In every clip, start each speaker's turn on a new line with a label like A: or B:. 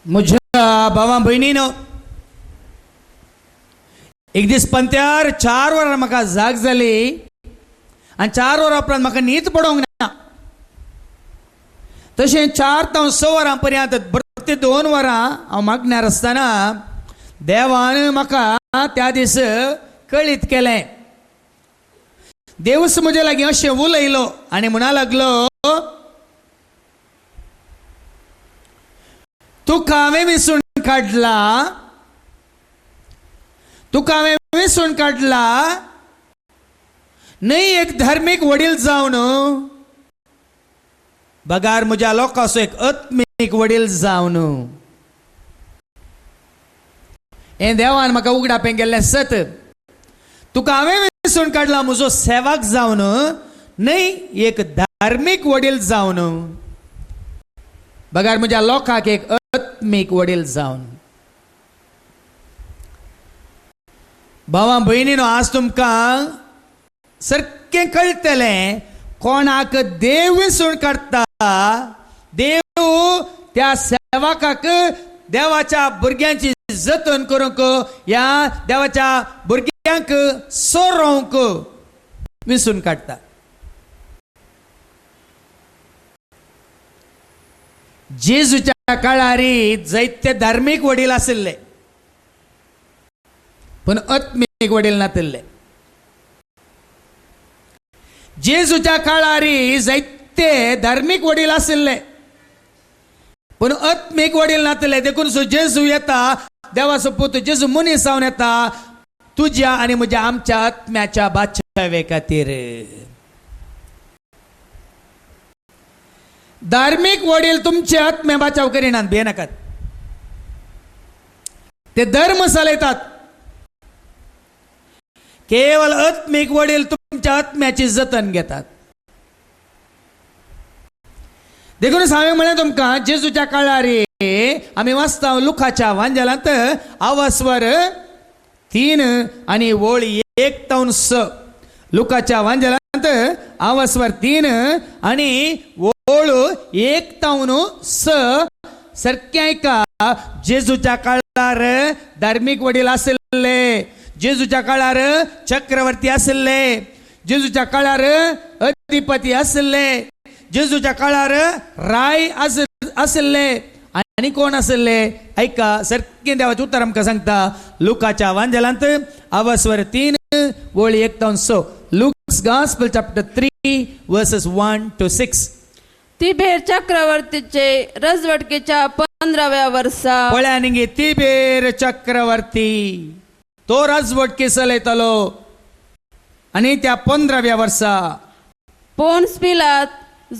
A: म्हज्या भावा भयणीनो, एक दीस पंत्यार 4 वरां म्हाका जाग जाली आनी 4 वरां उपरांत म्हाका न्हीद पडोंक ना. तशें 4 ते 6 वरां पर्यंत प्रति 2 वरां हांव मागण्यार आसतना देवान म्हाका त्या दीस कळीत केलें. देवच म्हजे लागीं अशें उलयलो आनी म्हणा लागलो, तुका हांवें विसरून काडला, तुका हांवें विसरून काडला न्हय एक धार्मीक वडील जावन, बगार म्हज्या लोकांचो एक आत्मीक वडील जावन. हें देवान म्हाका उगडापें गेल्लें सत. तुका हांवें विसरून काडला म्हजो सेवक जावन, न्हय एक धार्मीक वडील जावन, बगार म्हज्या लोकांक एक आत्मीक वडील जावन. भावा भयणीनो, आज तुमकां सारकें कळटलें कोणाक देव विसरून काडटा. देव त्या सेवकाक देवाच्या भुरग्यांची जतन करूंक, ह्या देवाच्या भुरग्यांक सोरोवंक विसरून काडटा. जेजूच्या काळार जायते धार्मीक वडील आशिल्ले, पण आत्मीक वडील नाशिल्ले. जेजूच्या काळार जायते धार्मीक वडील आशिल्ले, पण आत्मीक वडील नाशिल्ले. देखून जेजू येता, देवाचो पूत जेजू मनीस जावन येता तुज्या आनी म्हज्या आमच्या आत्म्याच्या बाचावे खातीर. धार्मीक वडील तुमचे आत्म्या बाचाव करिनात, भियेनाकात. ते धर्म चलयतात. केवळ आत्मीक वडील तुमच्या आत्म्याची जतन घेतात. देखून हांवें म्हळें तुमकां, जेजूच्या काळार आमी वाचता लुकाच्या वांजेलांत आवस्वर 3 आनी ओळ 1 ते 6. लुकाच्या वांजेलांत आवस्वर 3 आनी ओळ 1 ते 6. सारकें ऐका. जेजूच्या काळार धार्मीक वडील आशिल्ले, जेजूच्या काळार चक्रवर्ती आशिल्ले, जेजूच्या काळार अधिपती आशिल्ले, जेजूच्या काळार राय आशिल्ले. आनी कोण आशिल्ले? ऐका, सारकें देवाचें उतर आमकां सांगता. लुकाच्या वांजेलांत आवस्वर 3 ओळ 1 ते 6. Looks gospel chapter 3 versus 1 to 6.
B: तिबेर चक्रवर्तीचे राजवटकेच्या 15व्या वर्सा,
A: पळया न्ही, तिबेर चक्रवर्ती तो राजवटकी चलयतालो आनी त्या 15व्या वर्सा
B: पोन्स पिलात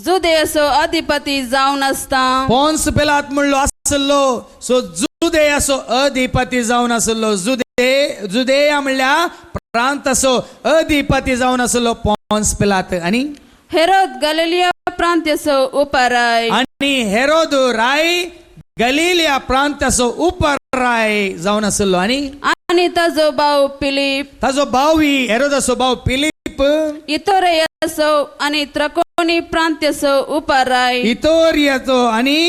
B: जुदेयाचो अधिपती जावन आसता.
A: पोन्स पिलात म्हणलो आसलो, सो जुदेयाचो अधिपती जावन आसलो. जुदेया म्हणल्यार प्रांताचो अधिपती जावन आसलो पोन्स पिलात. आनी
B: हेरोद गलिलिया प्रांताचो उपराय,
A: आनी हेरोद राय गलिलिया प्रांताचो उपराय जावन आसलो.
B: आनी ताजो भाव फिलीप,
A: ताजो भावी हेरोदाचो भाव फिलीप
B: इतोरेयाचो आनी त्रकोनी प्रांताचो उपराय,
A: इतोरियाचो आनी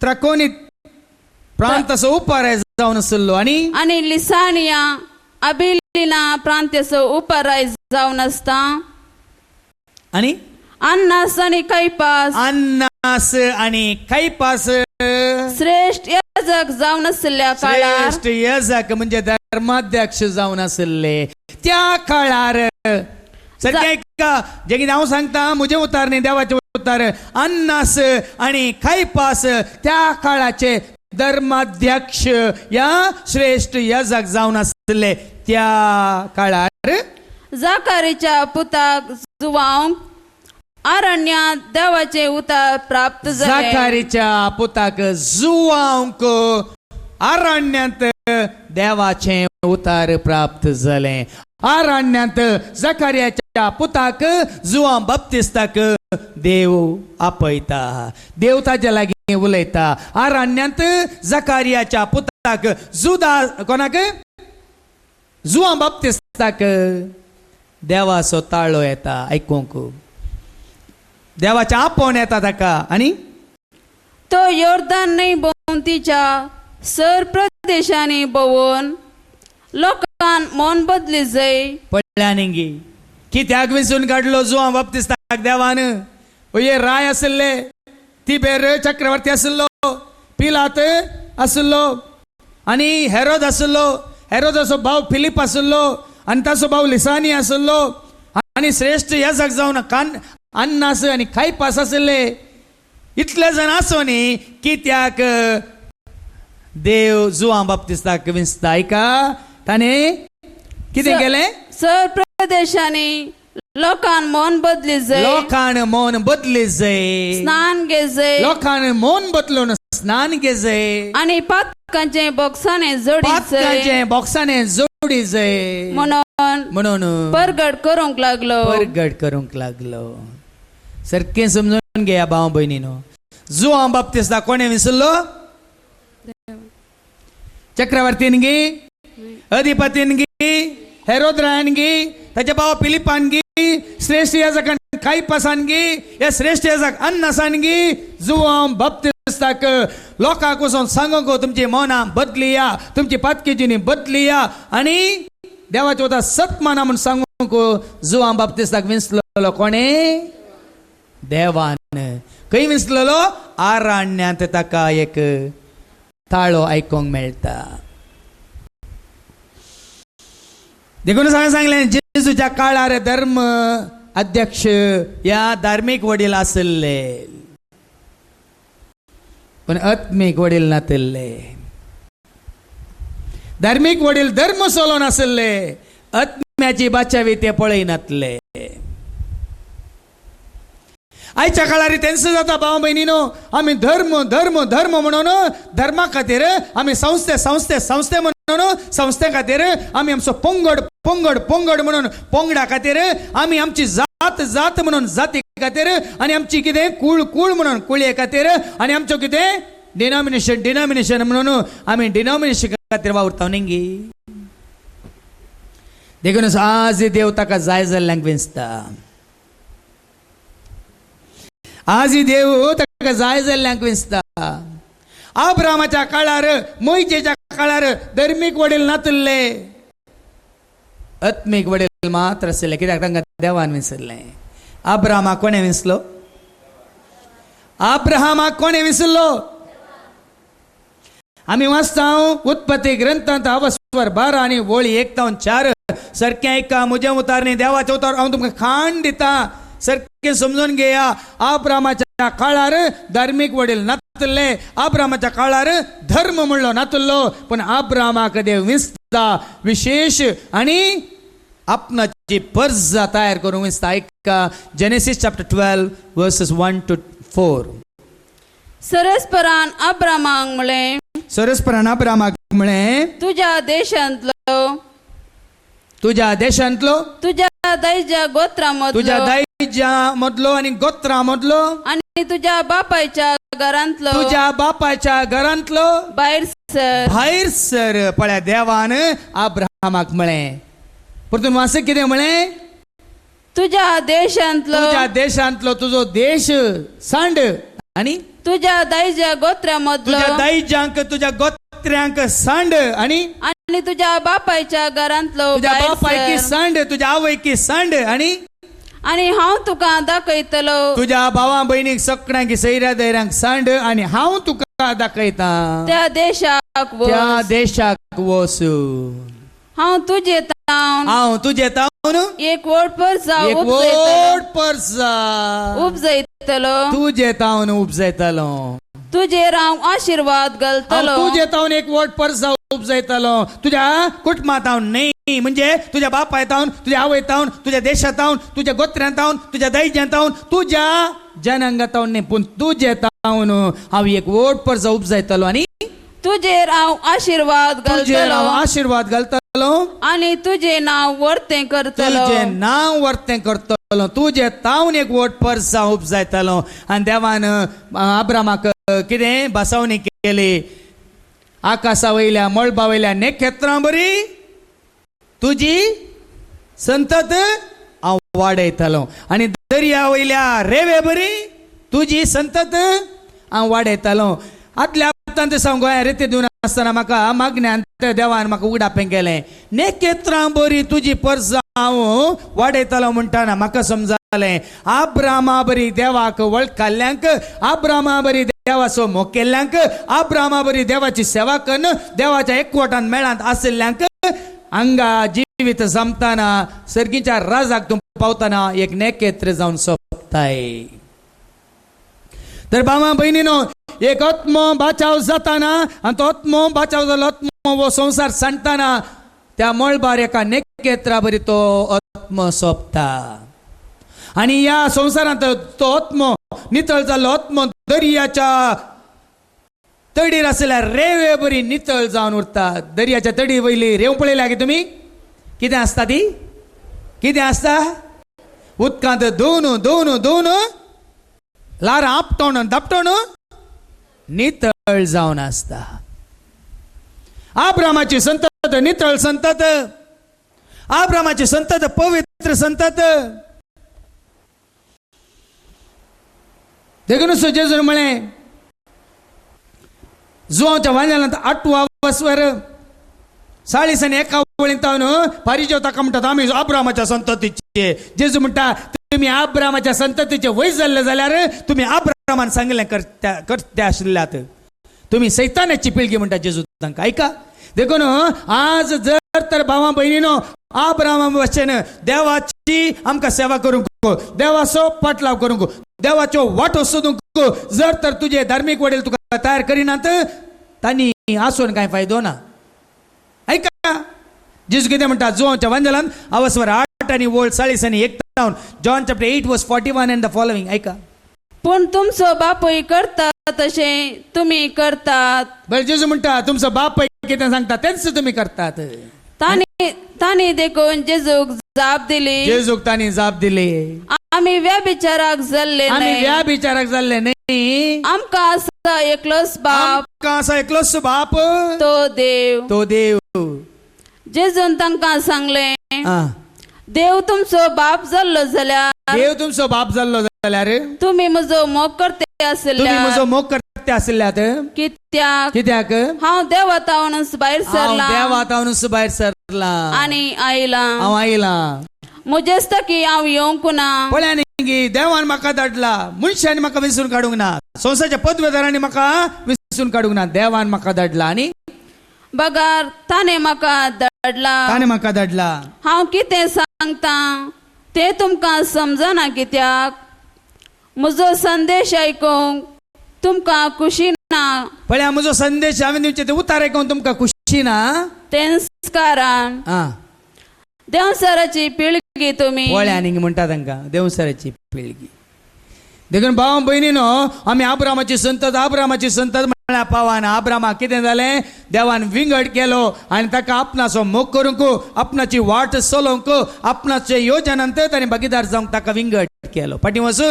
A: त्रकोनी प्रांताचो उपराय जावन आसलो.
B: आनी लिसानिया अबिलिना प्रांताचो उपराय जावन आसता.
A: आनी
B: अन्नास आनी कैपास,
A: अन्नास आनी कैपास
B: श्रेष्ठ याजक जावन आसल्या काळार,
A: श्रेष्ठ याजक म्हणजे धर्माध्यक्ष जावन आसले त्या काळार. सारकें जे कितें हांव सांगता म्हजें उतार न्ही, देवाचें उतार. अन्नास आनी कैपास त्या काळाचे धर्माध्यक्ष या श्रेष्ठ याजक जावन आसले त्या काळार.
B: जाकारीच्या पुताक जुवांक अरण्यात देवाचे उतार प्राप्त जाले.
A: जाकारीच्या पुताक जुवांक अरण्यात देवाचे उतार प्राप्त जाले. अरण्यात जाकारियाच्या पुताक जुवां बाप्तिस्ताक देव आपयता, देव ताजे लागीं उलयता. अरण्यात जाकारियाच्या पुताक कोणाक? जुवां बाप्तिस्ताक देवाचो ताळो येता आयकूंक. देवाच्या आपोवन येता ताका. आनी
B: तो योर्दान न्हय भोवतीच्या सर प्रदेशांनी भोवून लोकांन मन बदली जाय.
A: पडल्या निंगी कित्याक विंचून काडलो जुआं बाप्तिस्ताक देवान. ये राय आसले तिबेर चक्रवर्ती आसलो, पिलात आसलो आनी हेरोद आसलो. हेरोदाचो भाव फिलीप आसलो आनी ताचो भाव लिसानी आसलो आनी श्रेष्ठ याजक जावन अन्नास आनी कायपास आसले. इतले जण आसोनी कित्याक देव जुआं बाप्तिस्ताक विंचता. ऐका ताणें कितें केलें?
B: सर प्रदेशांनी लोकांन मन बदली जाय.
A: लोकांन मन बदली जाय.
B: स्नान घे जाय.
A: लोकांन मन बदलून स्नान घे जाय.
B: आनी पातकांचे बॉक्साने जोडी जाय.
A: पातकांचे बॉक्साने जोडी जाय म्हणून
B: परगट करूंक लागलो.
A: परगट करूंक लागलो. सारकें समजून घे भाव भयणीनो. जुआं बाप्तिस्ताक कोणें विसरलो? चक्रवर्तीन गी, अधिपतीन गी, हेरोद रायान गी, ताचे भाव फिलिपान गी, श्रेष्ठ याजकान कायपासान गी, या श्रेष्ठ याजक अन्नासान गी जुआं बाप्तिस्ताक लोकांक वचून सांगूंक तुमची मनां बदली या, तुमची पातकी जिणी बदली या आनी देवाचे वता सत माना म्हूण सांगूंक जुआं बाप्तिस्ताक विंचलो. कोणें? देवान. खंय विंचलेलो? आराण्यांत ताका एक ताळो आयकोंक मेळटा. देखून सांगलें जेजूच्या काळार धर्म अध्यक्ष या धार्मीक वडील आसले पण आत्मीक वडील नासले. धार्मीक वडील धर्म सोलोवन आसले, आत्म्याची बाचावी ते पळयनासले. आयच्या काळार तेंच जाता भाव भयणीनो. आमी धर्म धर्म धर्म म्हणून धर्मा खातीर आमी संस्थे म्हणून संस्थे खातीर आमी आमचो पंगड पंगड पंगड म्हणून पंगडा खातीर आमी आमची जात जात म्हणून जाती खातीर आनी आमची कितें कूळ कूळ म्हणून कुळये खातीर आनी आमचो कितें डिनॉमिनेशन म्हणून आमी डिनॉमिनेशन खातीर वावरता न्ही. देखून आज देव ताका जाय जाल्ल्यांक विंचता. आज देव ताका जाय जाल्ल्यांक विंचता. अब्रामाच्या काळार मोइशेच्या काळार धर्मीक वडील नासले, आत्मीक वडील मात्र आसले. कित्याक तांकां देवान विंचरलें. अब्रामाक कोणें विंचलो? अब्राहामाक कोणें विंचरलो? आमी वाचता उत्पत्ती ग्रंथांत अवस्वर 12 आनी वळी 1-4 सारकें ऐका. म्हजें उतार न्ही, देवाचें उतार हांव तुमकां खाण दिता. सारकें समजून घेया. अब्रामाच्या काळार धार्मीक वडील नासले, अब्रामाच्या काळार धर्म म्हणलो नासलो, पण अब्रामाक देव विंचता विशेष आनी आपणाची पर्जा तयार करूंक विंचता. ऐका जेनेसीस चॅप्टर 12 वर्सेस 1-4.
B: सरस्परान अब्रामाक म्हळें,
A: सरस्परान अब्रामाक म्हळें,
B: तुज्या देशांतलो
A: तुज्या
B: दायजा गोत्रा
A: तुज्या दायजा मदलो आनी गोत्रा मदलो
B: आनी तुज्या बापायच्या घरांतलो
A: भायर सर. पळया देवान अब्राहामाक म्हळें. परतून वाचक कितें म्हळें? तुज्या देशांतलो तुजो देश सांड आनी
B: तुज्या दायजा गोत्रा मदलो
A: तुज्या दायजांक तुज्या गोत्र्यांक सांड आनी
B: तुज्या बापायच्या घरांतलो
A: तुज्या बापायकी सांड, तुज्या आवयकी सांड
B: आनी हांव तुका दाखयतलो.
A: तुज्या भावा भयणीक सगळ्यांक सैऱ्या दैऱ्यांक सांड आनी हांव तुका दाखयता
B: त्या देशाक
A: वच.
B: हांव तुजे तावन एक वोट परसा उपजयतलो.
A: तुजे तावन उपजयतलो.
B: तुजेर हांव आशीर्वाद घालतलो.
A: तुजे तावन एक वोट परसा उपजयतलो. तुज्या कुटुंबांत हांव न्ही, म्हणजे तुज्या बापाय तावन, तुज्या आवय तावन, तुज्या देशांत तावन, तुज्या गोत्र्यांत तावन, तुज्या दायजांत तावन, तुज्या जनांगांत तावन न्ही, पूण तुजे तावन हांव एक वोट परसा उपजयतलो आनी
B: तुजेर हांव आशीर्वाद
A: घालतलो
B: आनी तुजें नांव वर्तें करतलो.
A: तुजे तावन एक वोट परसा उपजयतलो. आनी देवान अब्रामाक कितें बसवणी केली? आकाशा वयल्या मळबा वयल्या नेखेत्रां बरी तुजी संतत हांव वाडयतलो आनी दर्या वयल्या रेवे बरी तुजी संतत हांव वाडयतलो. आदल्या आतां ते सांगोया रेते दिवन आसतना म्हाका मागण्यांत देवान म्हाका उगडापें केलें नेकेत्रां बरी तुजी पर्स हांव वाडयतलो म्हणटाना म्हाका समजालें आब्रामा बरी देवाक वळखल्ल्यांक आब्रामा बरी देवाचो मोग केल्ल्यांक आब्रामा बरी देवाची सेवा करून देवाच्या एकवटान मेळांत आशिल्ल्यांक हांगा जिवीत जमताना सर्गीच्या राजाक तूं पावतना एक नेकेत्र जावन सोंपताय तर भावा भयणीनो एक आत्मो बाचाव जाताना आनी तो आत्मो बाचाव जालो आत्मो वो संसार सांडटाना त्या मळबार एका नेकेत्रा बरी तो आत्मो सोंपता आनी ह्या संवसारांत तो आत्मो नितळ जाल्लो आत्मो दर्याच्या तडीर आसल्या रेवे बरी नितळ जावन उरता दर्याच्या तडी वयली रेव पळयल्या गे तुमी कितें आसता ती कितें आसता उदकांत दोन दोन दोन लारां आपटोन दापटोन नितळ जावन आसता आब्रामाची संतत नितळ संतत आब्रामाची संतत पवित्र संतत देखून जेजून म्हळें जुवांच्या वांजेलांत 8वा वर्सवर 40 आनी 1 वळींत फारिजेव ताका म्हणटात आमी आब्रामाच्या संततीचे जेजू म्हणटा तुम्ही आब्रामाच्या संततीचे वय जाल्ले जाल्यार तुम्ही आब्रामान सांगलें करते आशिल्ल्यात तुम्ही सैतानाची पिळगी म्हणटा जेजू तांकां ऐका देखून आज जर तर भावा भयणीनो आब्रामा भशेन देवाची आमकां सेवा करूंक देवाचो पाटलाव करूंक देवाच्यो वाटो सोदूंक जर तर तुजे धार्मीक वडील तुका तयार करिनात तांणी आसून कांय फायदो ना ऐका जेजू कितें म्हणटा जुवांच्या वांजेलांत अवस्वर 8 आनी वोळ 40 आनी 1 जॉन चॅप्टर 8 वर्स 41 एंड द फॉलोइंग ऐका
B: पूण तुमचो बापूय करता तशें तुमी करतात
A: बरं जेजू म्हणटा तुमचो बाप कितें सांगता तेच तुम्ही करतात
B: तांणी देखून जेजूक जाप दिली
A: जेजूक तांणी जाप दिली
B: आमी व्यभिचाराक जाल्ले
A: आमी
B: न्हय
A: व्यभिचाराक जाल्ले न्हय
B: आमकां आसा एकलोच बाप
A: आमकां आसा एकलोच बाप
B: तो देव जेजून तांकां सांगलें देव तुमचो बाप जाल्लो जाल्यार
A: देव तुमचो बाप जाल्लो जाल्यार
B: तुमी म्हजो मोग करते आशिल्ल्यात
A: तुम्ही म्हजो मोग करते आशिल्ल्यात कित्याक
B: हांव देवातावून भायर सरला
A: देवातावून भायर सरला
B: आनी आयला
A: हांव आयला
B: म्हजेच की हांव येवंक ना
A: पळय न्ही देवान म्हाका धाडला मनशांनी म्हाका विसरून काडूंक ना संवसाराच्या पदवेदारांनी म्हाका विसरून काडूंक ना देवान म्हाका धाडला आनी
B: बगार ताणें म्हाका धाडला हांव कितें सांगता ते तुमकां समजना कित्याक म्हजो संदेश आयकूंक तुमकां खुशी ना
A: पळय म्हजो संदेश हांवें दिवचे ते उतार आयकून तुमकां खुशी ना
B: तेंच कारण देवसराची पिळगी तुमी
A: पळय आनी म्हणटा तांकां देवसराची पिळगी देखून भाव भयणीनो आमी आब्रामाची संतत म्हळ्यार पावाना आब्रामाक कितें जालें देवान विंगड केलो आनी ताका आपणाचो मोग करूंक आपणाची वाट चलोवंक आपणाचे योजनांत ताणें भागीदार जावंक ताका विंगड केलो फाटीं वच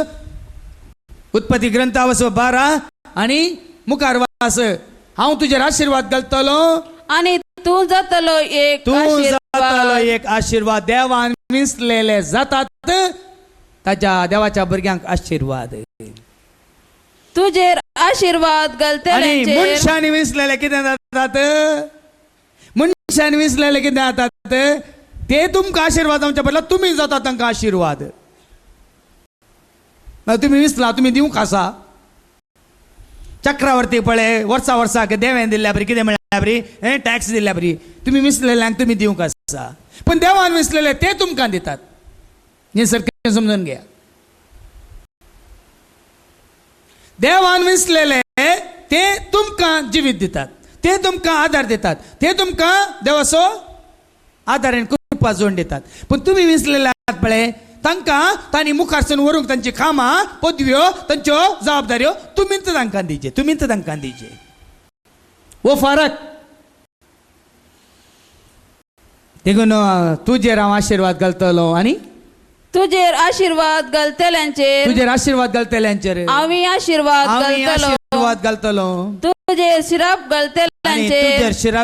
A: उत्पत्ती ग्रंथ वच 12 आनी मुखार वास हांव तुजेर आशिर्वाद घालतलो
B: आनी तूं जातलो
A: एक आशिर्वाद देवान विसलेले जातात ताच्या देवाच्या भुरग्यांक आशिर्वाद
B: तुजेर आशिर्वाद घालतले
A: मनशांनी विसलेले कितें जातात मनशांनी विसलेले कितें जातात ते तुमकां आशिर्वाद जावच्या बदला तुमी जाता तांकां आशिर्वाद तुमी विसला तुमी दिवंक आसा चक्रवर्ती पळय वर्साक देवें दिल्ल्या बरी कितें म्हणल्या बरी टॅक्स दिल्ल्या बरी तुमी विसलेल्यांक तुमी दिवंक आसा पण देवान विसलेले ते तुमकां दितात हे सारकें समजून घेया देवान विसलेले ते तुमकां जिवीत दितात ते तुमकां आदार दितात ते तुमकां देवाचो आदार आनी कृपा जोड दितात पण तुमी विसलेले आहात पळय तांकां तांणी मुखारसून व्हरूंक तांची कामां पदव्यो तांच्यो जबाबदाऱ्यो तुमीच तांकां दिचे वो फरक देखून तुजेर हांव आशिर्वाद घालतलो आनी
B: तुजेर आशिर्वाद घालतल्यांचेर
A: हांव आशिर्वाद घालतलो
B: तुजेर शिराप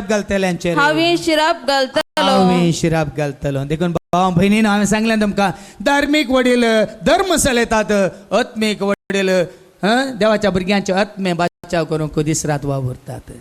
B: घालतल्यांचेर हांवें शिराप घालतलो देखून भाव
A: भयणीन हांवें सांगलें तुमकां धार्मीक वडील धर्म चलयतात आत्मीक वडील देवाच्या भुरग्यांचे आत्मे बाचाव करून कधीच रात वावरतात.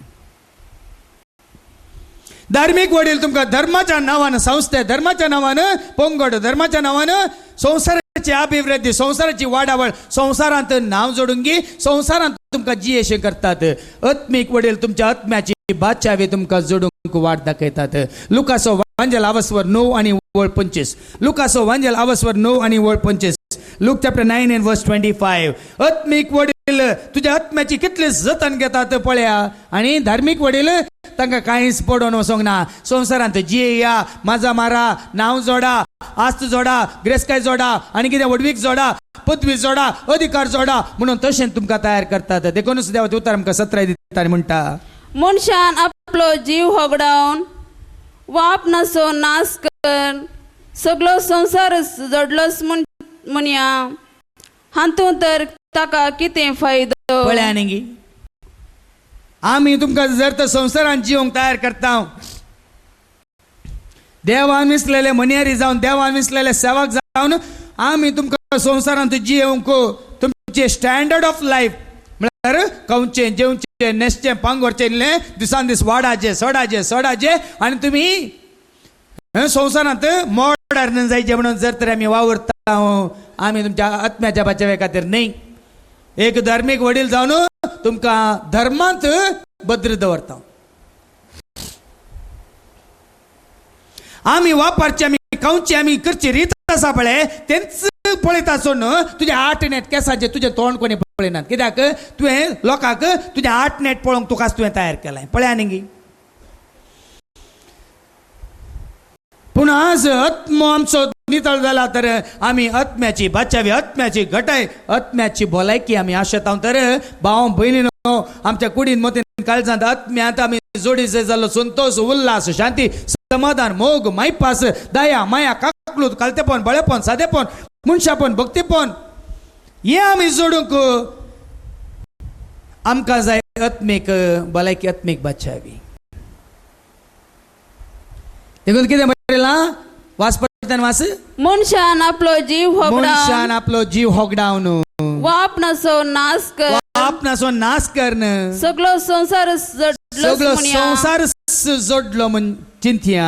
A: धार्मिक वडील तुमका धर्माच्या नावानं संस्थे, धर्माच्या नावानं पोंगड, धर्माच्या नावानं संसाराची अभिवृद्धी, संसाराची वाढावळ, संसारांत नाव जोडून घे, संसारांत तुमका जियेशे करतात. आत्मिक वडील तुमच्या आत्म्याची बाचावे तुमका जोडून वाट दाखयतात. लुकासो वांजल आवसवर 9 आणि वळ 25. लुकासो वांजल आवसवर 9 आणि वळ 25. Look chapter 9 and verse 25. आत्मिक वडील तुझ्या आत्म्याची कितली जतन घेतात पळया, आणि धार्मिक वडील तांकां कांयच पडोन वचोंक ना. संवसारांत जियेया, माझा मारा, नाव जोडा, आस्त जोडा, ग्रेस्काय जोडा, आणि कितें वडवीक जोडा, पदवी जोडा, अधिकार जोडा म्हणून तशें तुमकां तयार करतात. देखूनच देवाचें उतर आमकां 17 दिता आनी म्हणटा,
B: मनशान आपलो जीव होगडावन वाप नसो नाश कर, सगळो संसार जडलोस म्हणया, हातूंत तर ताका कितें फायदो.
A: पळया न्ही, आमी तुमकां जर तर संवसारांत जिवंक तयार करता, देवान विसलेले मनियारी जावन, देवान विसलेले सेवक जावन आमी तुमकां संवसारांत जियोंक तुमचे स्टँडर्ड ऑफ लायफ म्हळ्यार खावचें, जेवचें, न्हेसचें, पांगोरचें इल्लें दिसान दीस वाडाचे, सोडाचे आनी तुमी संवसारांत मॉडर्न जायचे म्हणून जर तर आमी वावरता, आमी तुमच्या आत्म्याच्या बाचावे खातीर न्ही. एक धार्मीक वडील जावन तुमकां धर्मांत भद्र दवरता. आमी वापरचे, आमी खावची, आमी करची रीत आसा पळय तेंच पळयता सोन तुज्या 8 नेट केसाचे तुजें तोंड कोणी पळयनात. कित्याक तुवें लोकांक तुजें 8 नेट पळोवंक तुकाच तुवें तयार केलाय. पळया न्ही, पूण आज आत्मो आमचो नितळ जाला तर आमी आत्म्याची बाचावी, आत्म्याची घटाय, आत्म्याची भलायकी आमी आशेता. तर भाव भयणीनो, आमच्या कुडीन मतीन काळजांत आत्म्यांत आमी जोडी जाल्लो संतोष, उल्हास, शांती, समाधान, मोग, मायपास, दया, माया, काकलूत, कालतेपण, बळेपण, सादेपण, मनशापण, भक्तीपण हे आमी जोडूंक आमकां जाय आत्मीक भलायकी, आत्मीक बाचावी. देखून कितें म्हणलेलां वास पडटा वास,
B: मनशान आपलो जीव होगडावन,
A: मनशान आपलो जीव होगडावन
B: वाप नसो नाश कर,
A: वाप नसो नाश करन,
B: सगळो संसार
A: सगळो संसार जोडलो म्हण चिंतया,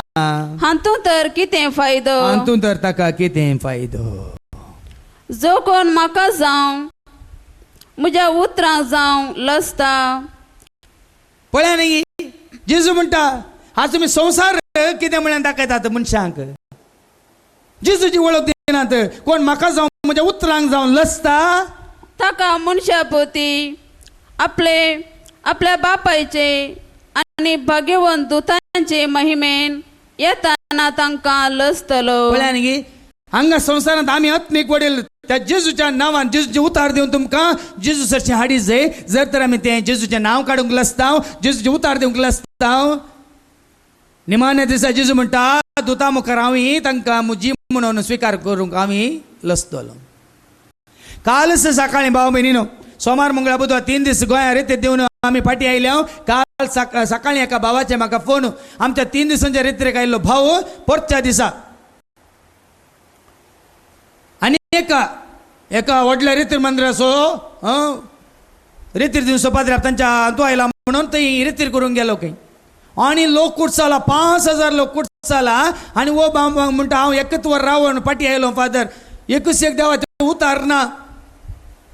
B: हातूंत तर कितें फायदो.
A: हातूंत तर ताका कितें फायदो.
B: जो कोण म्हाका जावं म्हज्या उतरांक जावं लसता.
A: पळया न्ही, जेजू म्हणटा आज तुमी संसार कितें म्हळ्यार दाखयतात मनशांक, जेजूची वळख दिनात. कोण म्हाका जावं म्हज्या उतरांक जावं लसता,
B: ताका मनशा पोती आपल्या बापायचे आनी भाग्यवंत दुतांचे महिमेन येताना तांकां लसतलो.
A: पळया न्ही, हांगा संवसारांत आमी आत्मीक वडील त्या जेजूच्या नांवान जेजूचे उतार दिवन तुमकां जेजू सरचें हाडी जाय. जर तर आमी तें जेजूचें नांव काडूंक लसता, जेजूचे उतार दिवंक लसता, निमाण्या दिसा जेजू म्हणटा दुता मुखार हांव तांकां म्हजी म्हणून स्विकार करूंक हांव लसतलो. कालच सकाळीं भाव भयणीनो, सोमार मंगळार बुधवार 3 दीस गोंयांत रेतीर दिवन आमी फाटीं आयल्या. काल सकाळीं एका भावाचे म्हाका फोन, आमच्या 3 दिसांच्या रेत्रेक आयिल्लो भाव परच्या दिसा, आनी एका व्हडल्या रेतीर मंदिराचो रेतीर दिवचो पाद्र्याक तांच्या हातूं आयला म्हणून थंय रेतीर करूंक गेलो खंय, आनी लोक कुटसाला 5000 लोक कुटसाला. आनी वो भाव म्हणटा हांव एकच वर रावन फाटीं आयलो फादर, एकूच एक देवाचें उतार ना,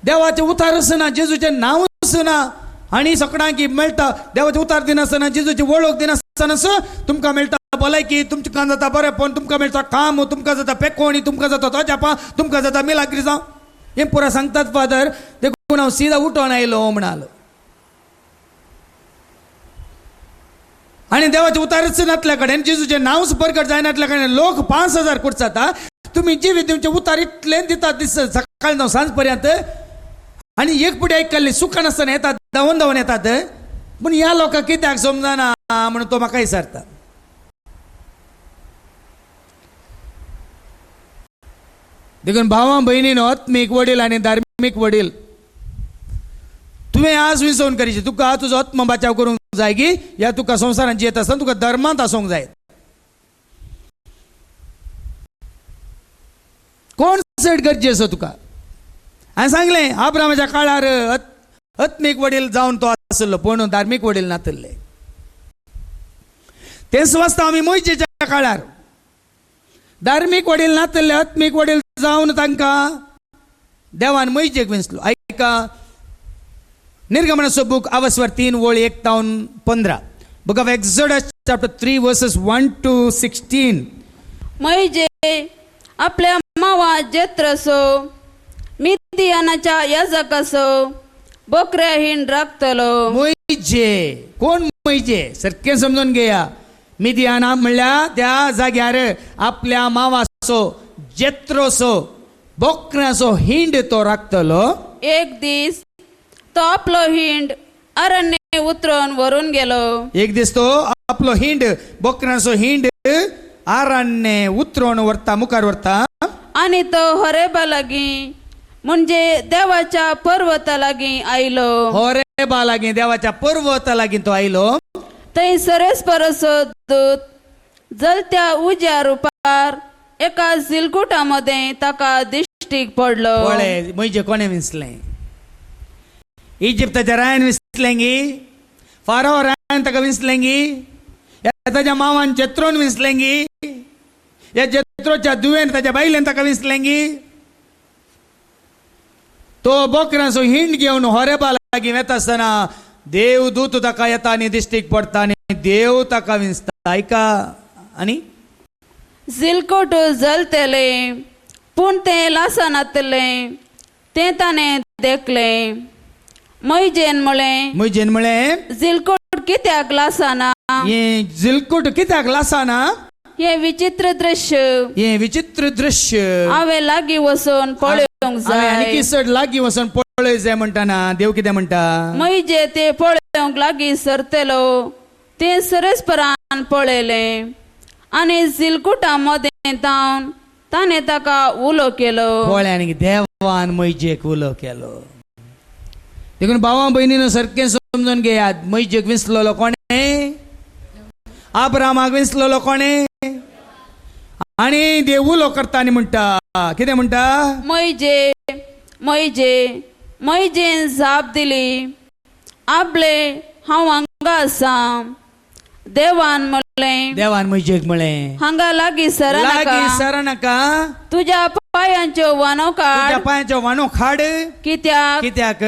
A: देवाचें उतारच ना, जेजूचें नांवच ना, आनी सगळ्यांक मेळटा देवाचें उतार दिनासतना, जेजूची वळख दिनासतनाच तुमकां मेळटा भलायकी, तुमकां जाता बरेपण, तुमकां मेळटा काम, तुमकां जाता पेकोणी, तुमकां जाता तोजापा, तुमकां जाता मिलाग्री जावं, हें पुरा सांगतात फादर. देखून हांव सीदा उठोन आयलो म्हणालो. आनी देवाचें उतारच नातल्या कडेन, जेजूचें नांवच परगट जायनातल्या कडेन लोक 5000 कुटसाता. तुमी जिवी तुमचें उतार इतलें दितात दीस सकाळी जावं सांज पर्यंत, आनी एक पुटी आयकल्ली सुखान आसतना येतात, धांवन येतात. पूण ह्या लोकांक कित्याक समजना म्हणून तो म्हाका विचारता. देखून भावां भयणीनो, आत्मीक वडील आनी धार्मीक वडील तुवें आज विसवून करीचे. तुका तुजो आत्म बचाव करूंक जाय की ह्या तुका संवसारांत जियेत आसतना तुका धर्मांत आसूंक जाय. कोण चड गरजेचो तुका? हांवें सांगलें अब्रामाच्या काळार आत्मीक वडील जावन तो आसलो पूण धार्मीक वडील नातल्ले. तेच वाचता आमी मोइशेच्या काळार धार्मीक वडील नातल्ले आत्मीक वडील जावन तांकां देवान मोइशेक विंचलो. ऐका निर्गमनाचो बूक अवस्वर 3 वळी 1 ते 15. Book of exodus chapter 3 versus 1 to 16.
B: Maize आपल्या मावा जेत्रसो मिदियानाच्या याजकासो बोकऱ्या हिंड राखतलो.
A: मोइशे कोण मोइशे सारखें समजून घेया. मिदियाना म्हणल्यार त्या जाग्यार आपल्या मावासो जेत्रोसो बोकऱ्याचो हिंड तो राखतलो.
B: एक दीस तो आपलो हिंड अरण्य उतरून व्हरून गेलो.
A: एक दीस तो आपलो हिंड बोकऱ्याचो हिंड आरान्य उतरोवन व्हरता मुखार व्हरता.
B: आणि तो हरेबा लागीं म्हणजे देवाच्या पर्वता लागीं आयलो.
A: होरेबा लागीं देवाच्या पर्वता लागीं तो आयलो.
B: थंय सरेस्परसो दूत जलत्या उज्या रुपार एका सिलकुटा मध्ये ताका दिश्टीक पडलो.
A: पळय म्हणजे कोणे विंचलें. इजिप्ताच्या रायन विंचलें गी. फाराव रायन ताका विंचलें गी. ताच्या मावान जेत्रोन विंचलें गी. या जेत्रोच्या दुवेन ताच्या बायलेन ताका विंचलें गी. तो बोकऱ्याचो हिंड घेवन होरेबा लागीं वेता आसतना देव दूत ताका येता आनी दिश्टीक पडटा आनी देव ताका विंचता. ऐका आनी
B: सिलकोट जलतेले पूण ते लासनातले ते ताणें देखले. मैजेन म्हळें सिलकोट कित्याक लासना.
A: हे जिलकूट कित्याक लासना.
B: हे विचित्र दृश्य हांवें लागीं वचून पळोवंक जाय.
A: आनी चड लागीं वचून पळय जाय म्हणटाना देव कितें म्हणटा.
B: मैजे ते पळोवंक लागीं सरतेलो ते सरेस्परान पळयलें आनी सिलकुटा मदें ताणें ताका उलो केलो.
A: पळय आनी देवान मैजेक उलो केलो. देखून भावां भयणीनो सारकें समजून घेयात. मैजेक विंचलेलो कोणे. अब्रामाक विंचलेलो कोणे. आनी देव उलो करता आनी म्हणटा कितें म्हणटा.
B: मैजेन जाप दिली आपले हांव हांगा आसा. देवान
A: मैजेक म्हळें
B: हांगा लागीं
A: सरनाका.
B: तुज्या पांयांच्यो वानो काड.
A: पांयाचो वानो खाड.
B: कित्याक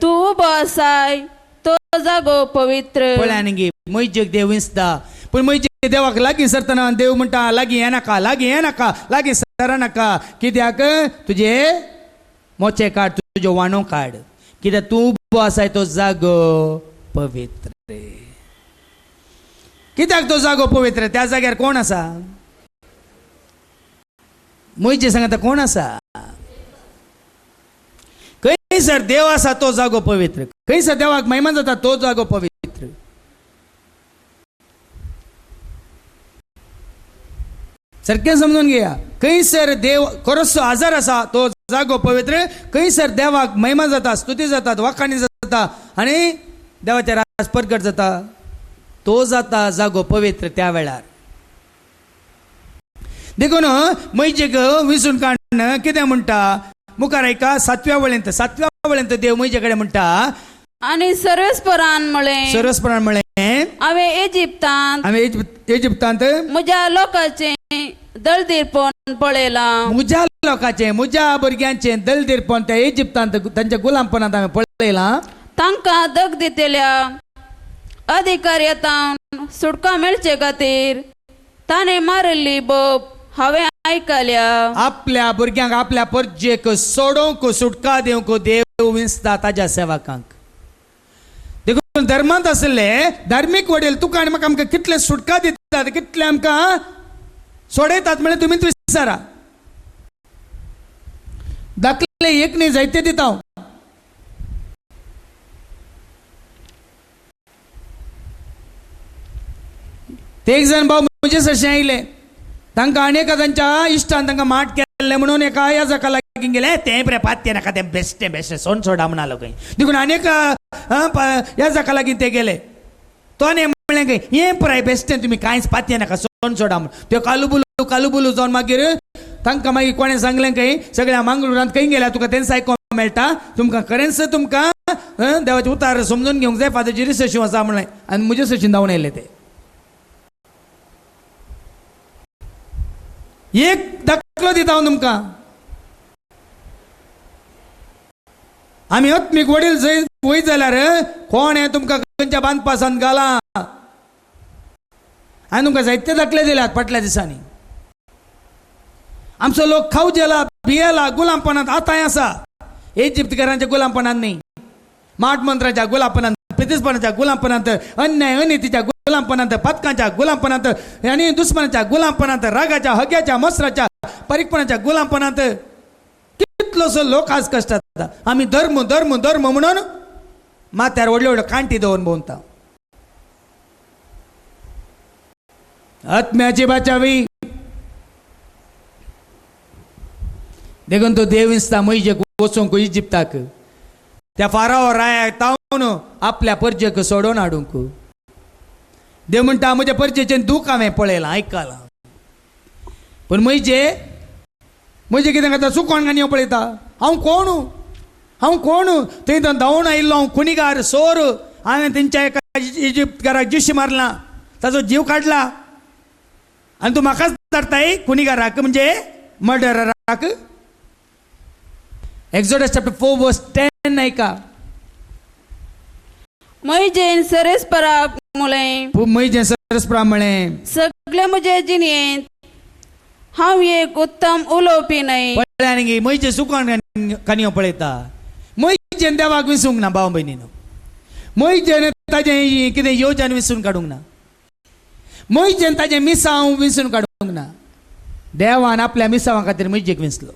B: तूं उबो आसाय तो जागो पवित्र.
A: पळय आनी मैजेक देव विंचता. पूण मैजे देवाक लागीं सरतना देव म्हणटा लागीं येनाका लागीं सरनाका. कित्याक तुजे मोचे काड तुजो वानो काड. कित्याक तूं उबो आसाय तो जागो पवित्र. कित्याक तो जागो पवित्र. त्या जाग्यार कोण आसा. मैजे सांगता कोण आसा. खंयसर देव आसा तो जागो पवित्र. खंयसर देवाक महिमा जाता तो जागो पवित्र. सारकें समजून घेया. खंयसर देव खरोच आजार आसा तो जागो पवित्र. खंयसर देवाक महिमा जाता स्तुती जातात वाखाणी जाता आनी देवाचे राज प्रगट जाता तो जाता जागो पवित्र त्या वेळार. देखून मैजेक विंचून काडन कितें म्हणटा मुखार ऐका 7व्या वळेंत देव मैजे कडेन म्हणटा.
B: आनी सर्वेस्परान म्हळें हांवें इजिप्तांत म्हज्या लोकांचे दळदीरपण पळयलां.
A: म्हज्या भुरग्यांचे दळदीरपण त्या इजिप्तांत तांच्या गुलामपणांत हांवें पळयलां.
B: तांकां दग दितेल्या अधिकाऱ्यातान सुटका मेळचे खातीर ताणें मारिल्ली बोब हांवें आयकल्या.
A: आपल्या भुरग्यांक आपल्या परजेक सोडोवंक सुटका दिवंक देव विंचता ताज्या सेवकांक. देखून धर्मांत आसले धार्मीक वडील तुका आनी म्हाका आमकां कितले सुटका दितात कितले आमकां सोडयतात म्हळ्यार तुमीच विचारा. दाखले एक न्ही जायते दिता. ते एक जण भाव म्हजे सरशे आयले. तांकां आनी तांच्या इश्टान तांकां माट केल्ले म्हणून एका याजका लागीं गेले. तें बरें पात्य नाका तें बेश्टें सोन सोडा म्हणालो खंय. देखून आनीक याजका लागीं ते गेले. तो आनी म्हणलें खंय हें पुराय बेश्टें तुमी कांयच पात्य नाका सोन सोडा म्हण. त्यो कालुबुलू जावन मागीर तांकां मागीर कोणें सांगलें खंय सगळ्या मांगरुळांत खंय गेल्या तुका तेंच आयकोंक मेळटा. तुमकां खरेंच तुमकां देवाचे उतार समजून घेऊंक जाय फादर रिसर्च आसा म्हणलें आनी म्हजे सर्चीन धांवन येयले ते एक दाखलो दिता हांव तुमकां आमी आत्मीक वडील जंय वयत जाल्यार कोण हे तुमकां खंयच्या बांदपासान घाला हांवें तुमकां जायते दाखले दिल्यात फाटल्या दिसांनी आमचो लोक खाऊ जेला भियेला गुलामपणांत आतांय आसा इजिप्तकारांच्या गुलामपणांत न्ही माट मंत्राच्या गुलामपणांत पितिसपणाच्या गुलामपणांत अन्याय अनितीच्या गुलामपणांत पथकांच्या गुलामपणांत आनी दुस्मनाच्या गुलामपणांत रागाच्या हग्याच्या मसराच्या परीकपणाच्या गुलामपणांत कितलोसो लोक आज कश्टात आमी धर्म धर्म धर्म म्हणून माथ्यार व्हडल्यो व्हडल्यो कांटी दवरून भोंवता आत्म्याची बाचावी देखून तो देव दिसता मैजेक वचूंक इजिप्ताक त्या फाराव रायाक तावन आपल्या परजेक सोडून हाडूंक देव म्हणटा म्हज्या परजेचें दूख हांवें पळयलां आयकलां पण म्हजे कितें करता चुकोन गाणयो पळयता हांव कोण थंय धांवून आयिल्लो हांव खुनिगार सोर हांवें तेंच्या एका इजिप्तकाराक जिशी मारला ताचो जीव काडला आनी तूं म्हाकाच धाडटाय खुनिगाराक म्हणजे मर्डराक एक्झोडस चॅप्टर 4 वर्स 10 ऐका
B: मैजेन सरस्पराक मुळे
A: मैजेन सरस्परा म्हळें
B: सगळे म्हजे जिणेंत हांव एक उत्तम उलोवपी न्हय
A: पळय मैजे सुकोन काणयो पळयता मैजेन देवाक विसरूंक ना भाव भयणीनो मैजेन ताजें कितें येवजन विसरून काडूंक ना मैजेन ताजें मिसांव विसरून काडूंक ना देवान आपल्या मिसांवा खातीर मैजेक विसलो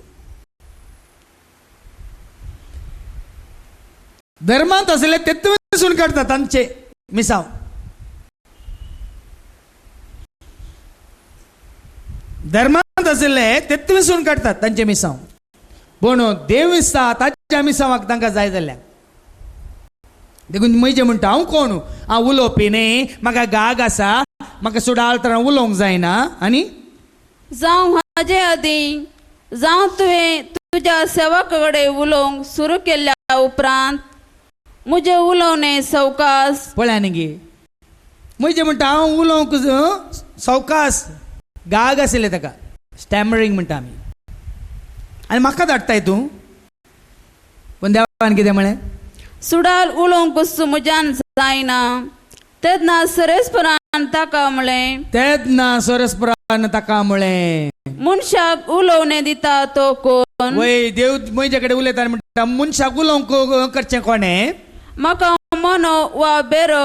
A: धर्मांत आसले तेच विसरून काडटा तांचे मिसांव धर्मांत आसले तेच विसरून काडटात तांचे मिसांव पूण देव विसता ताच्या मिसांवाक तांकां जाय जाल्यार देखून मैजे म्हणटा हांव कोण हांव उलोवपी न्ही म्हाका गाग आसा म्हाका सुडाळतना उलोवंक जायना आनी
B: जावं हाजे आदीं जावं तुवें तुज्या सेवका कडेन उलोवंक सुरू केल्ल्या उपरांत म्हजें उलोवणें सवकास
A: पळय न्ही मैजे म्हणटा हांव उलोवंक सवकास गाग आसले ताका स्टॅमरिंग म्हणटा आमी आनी म्हाका धाडटाय तूं पूण देवान कितें म्हळें
B: सुडाल उलोवंक म्हज्यान जायना तेन्ना सरस्परान ताका म्हळें
A: तेन्ना सरस्परान ताका म्हळें
B: मनशाक उलोवणें दिता तो कोण
A: वय देव मैजे कडेन उलयता आनी म्हणटा मनशाक उलोवंक करचें कोणें
B: म्हाका मनो वा बेरो